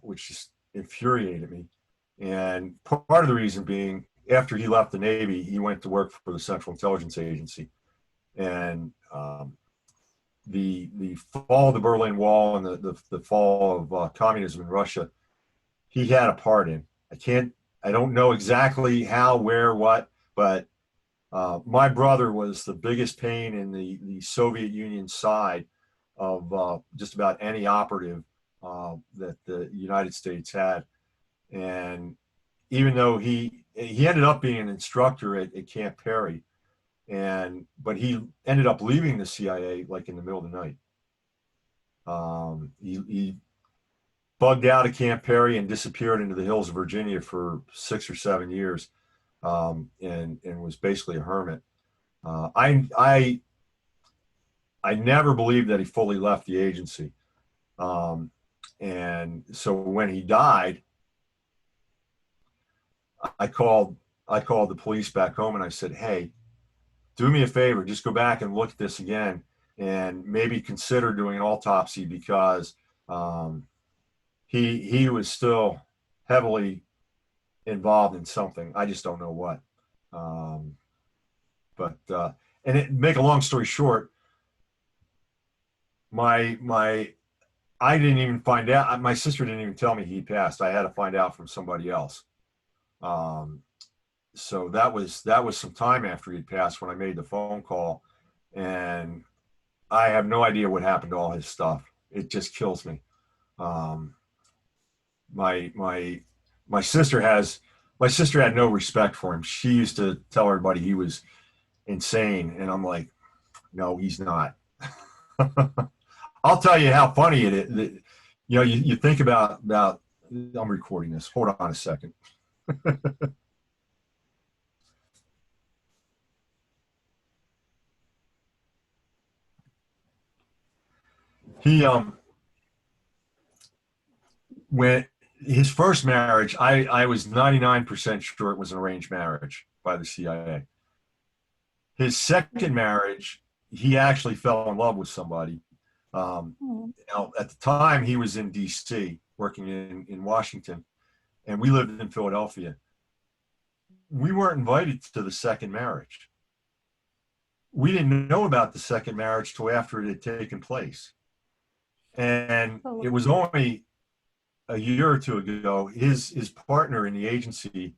which just infuriated me. And part of the reason being, after he left the Navy, he went to work for the Central Intelligence Agency. And the fall of the Berlin Wall and the fall of communism in Russia, he had a part in. I don't know exactly how, where, what, but my brother was the biggest pain in the Soviet Union side of just about any operative that the United States had. And even though he ended up being an instructor at Camp Perry, but he ended up leaving the CIA like in the middle of the night. He bugged out of Camp Perry and disappeared into the hills of Virginia for 6 or 7 years, and was basically a hermit. I never believed that he fully left the agency. And so when he died, I called the police back home and I said, hey, do me a favor, just go back and look at this again and maybe consider doing an autopsy, because he was still heavily involved in something. I just don't know what. Make a long story short, I didn't even find out. My sister didn't even tell me he passed. I had to find out from somebody else. So that was some time after he'd passed when I made the phone call, and I have no idea what happened to all his stuff. It just kills me. My sister had no respect for him. She used to tell everybody he was insane, and I'm like, no, he's not. I'll tell you how funny it is. You think about. I'm recording this. Hold on a second. When his first marriage, I was 99% sure it was an arranged marriage by the CIA. His second marriage, he actually fell in love with somebody. At the time, he was in D.C. working in Washington, and we lived in Philadelphia. We weren't invited to the second marriage. We didn't know about the second marriage till after it had taken place. And it was only a year or two ago, his partner in the agency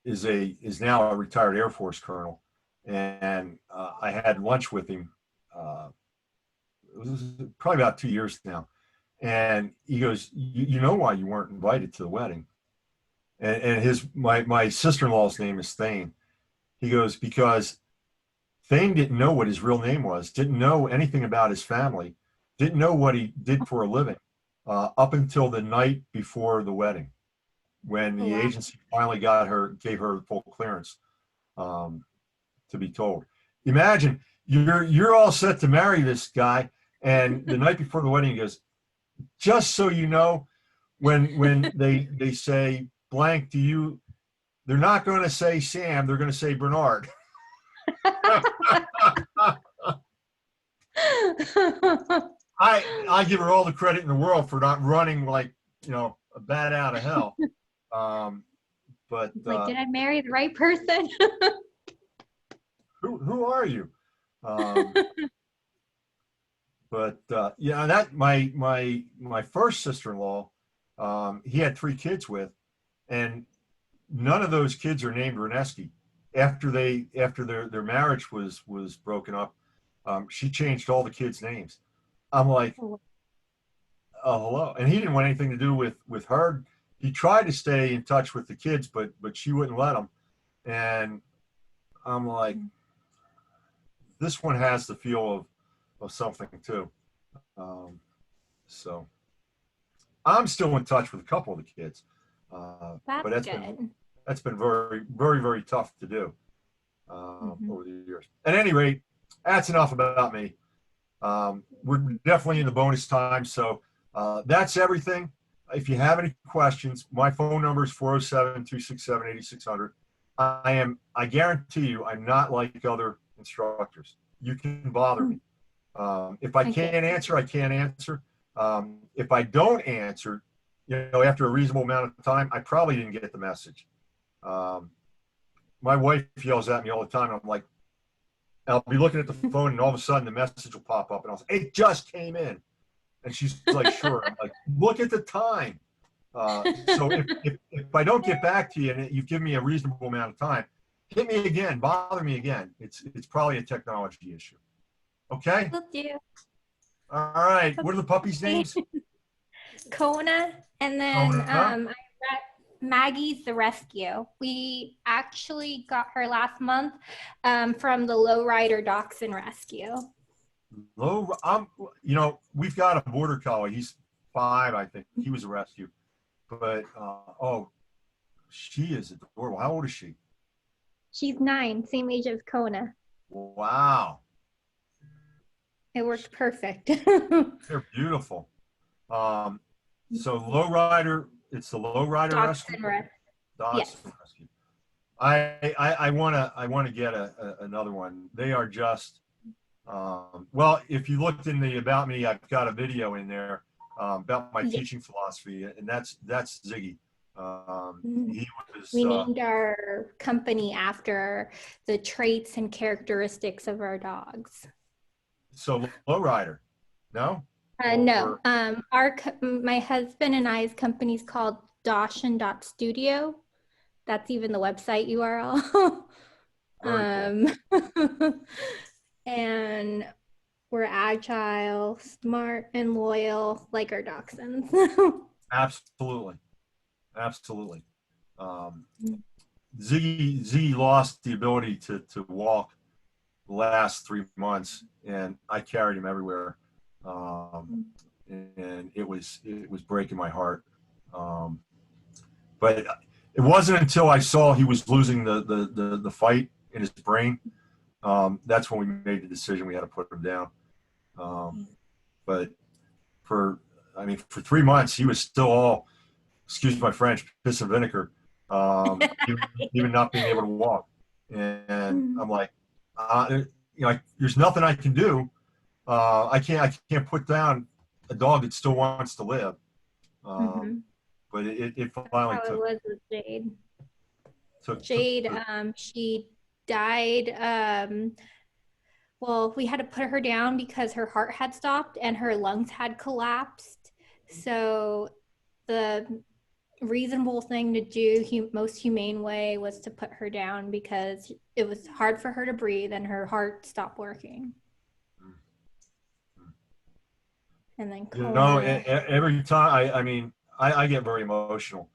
is now a retired Air Force colonel, and I had lunch with him. It was probably about 2 years now, and he goes, "You know why you weren't invited to the wedding?" And my sister-in-law's name is Thane. He goes, because Thane didn't know what his real name was, didn't know anything about his family, didn't know what he did for a living. Up until the night before the wedding, when the agency finally gave her full clearance to be told. Imagine you're all set to marry this guy, and the night before the wedding, he goes, "Just so you know, when they say blank to you, they're not going to say Sam, they're going to say Bernard." I give her all the credit in the world for not running like, a bat out of hell. But did I marry the right person? who are you? That my first sister-in-law, he had 3 kids with, and none of those kids are named Reneski. After their marriage was broken up, she changed all the kids' names. I'm like, oh, hello. And he didn't want anything to do with her. He tried to stay in touch with the kids, but she wouldn't let him. And I'm like, this one has the feel of something too. So I'm still in touch with a couple of the kids. But that's been very, very, very tough to do over the years. At any rate, that's enough about me. We're definitely in the bonus time, so that's everything. If you have any questions, my phone number is 407-267-8600. I guarantee you, I'm not like other instructors. You can bother me. If I Okay. can't answer, I can't answer. If I don't answer, after a reasonable amount of time, I probably didn't get the message. My wife yells at me all the time. I'm like, I'll be looking at the phone and all of a sudden the message will pop up and I'll say, it just came in. And she's like, sure. I'm like, look at the time. So if I don't get back to you and you've given me a reasonable amount of time, hit me again, bother me again. It's probably a technology issue. Okay? Will do. All right. What are the puppies' names? Kona, and then Kona. Maggie's the rescue. We actually got her last month from the Lowrider Dachshund Rescue. We've got a border collie. He's 5, I think. He was a rescue. But, she is adorable. How old is she? She's 9, same age as Kona. Wow. It worked perfect. They're beautiful. So Lowrider, it's the Lowrider Rescue? Dachshund Rescue. I want to get another one. They are just, well, if you looked in the About Me, I've got a video in there about my teaching philosophy, and that's Ziggy. We named our company after the traits and characteristics of our dogs. So Lowrider, no? No. My husband and I's company is called Dachshund.studio. That's even the website URL. Cool. And we're agile, smart, and loyal, like our dachshunds. Absolutely. Ziggy lost the ability to walk the last 3 months, and I carried him everywhere. And it was breaking my heart. But it wasn't until I saw he was losing the fight in his brain. That's when we made the decision we had to put him down. But for 3 months, he was still all, excuse my French, piss and vinegar, even not being able to walk. And I'm like, there's nothing I can do. I can't put down a dog that still wants to live. But it finally That's how took. it was with Jade. Jade, she died. Well, we had to put her down because her heart had stopped and her lungs had collapsed. So the reasonable thing to do, most humane way, was to put her down because it was hard for her to breathe and her heart stopped working. And then every time I get very emotional,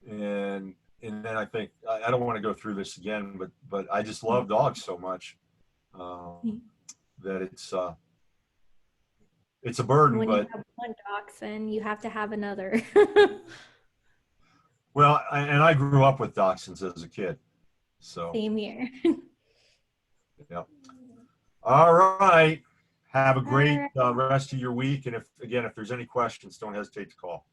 and then I think I don't want to go through this again, but I just love dogs so much that it's a burden. When but you have one dachshund, you have to have another. Well, I grew up with dachshunds as a kid, so Same here. Yep. All right. Have a great rest of your week, and if there's any questions, don't hesitate to call.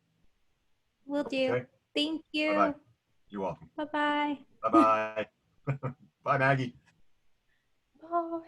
Will do. Okay? Thank you. Bye-bye. You're welcome. Bye-bye. Bye-bye. Bye, Maggie. Bye.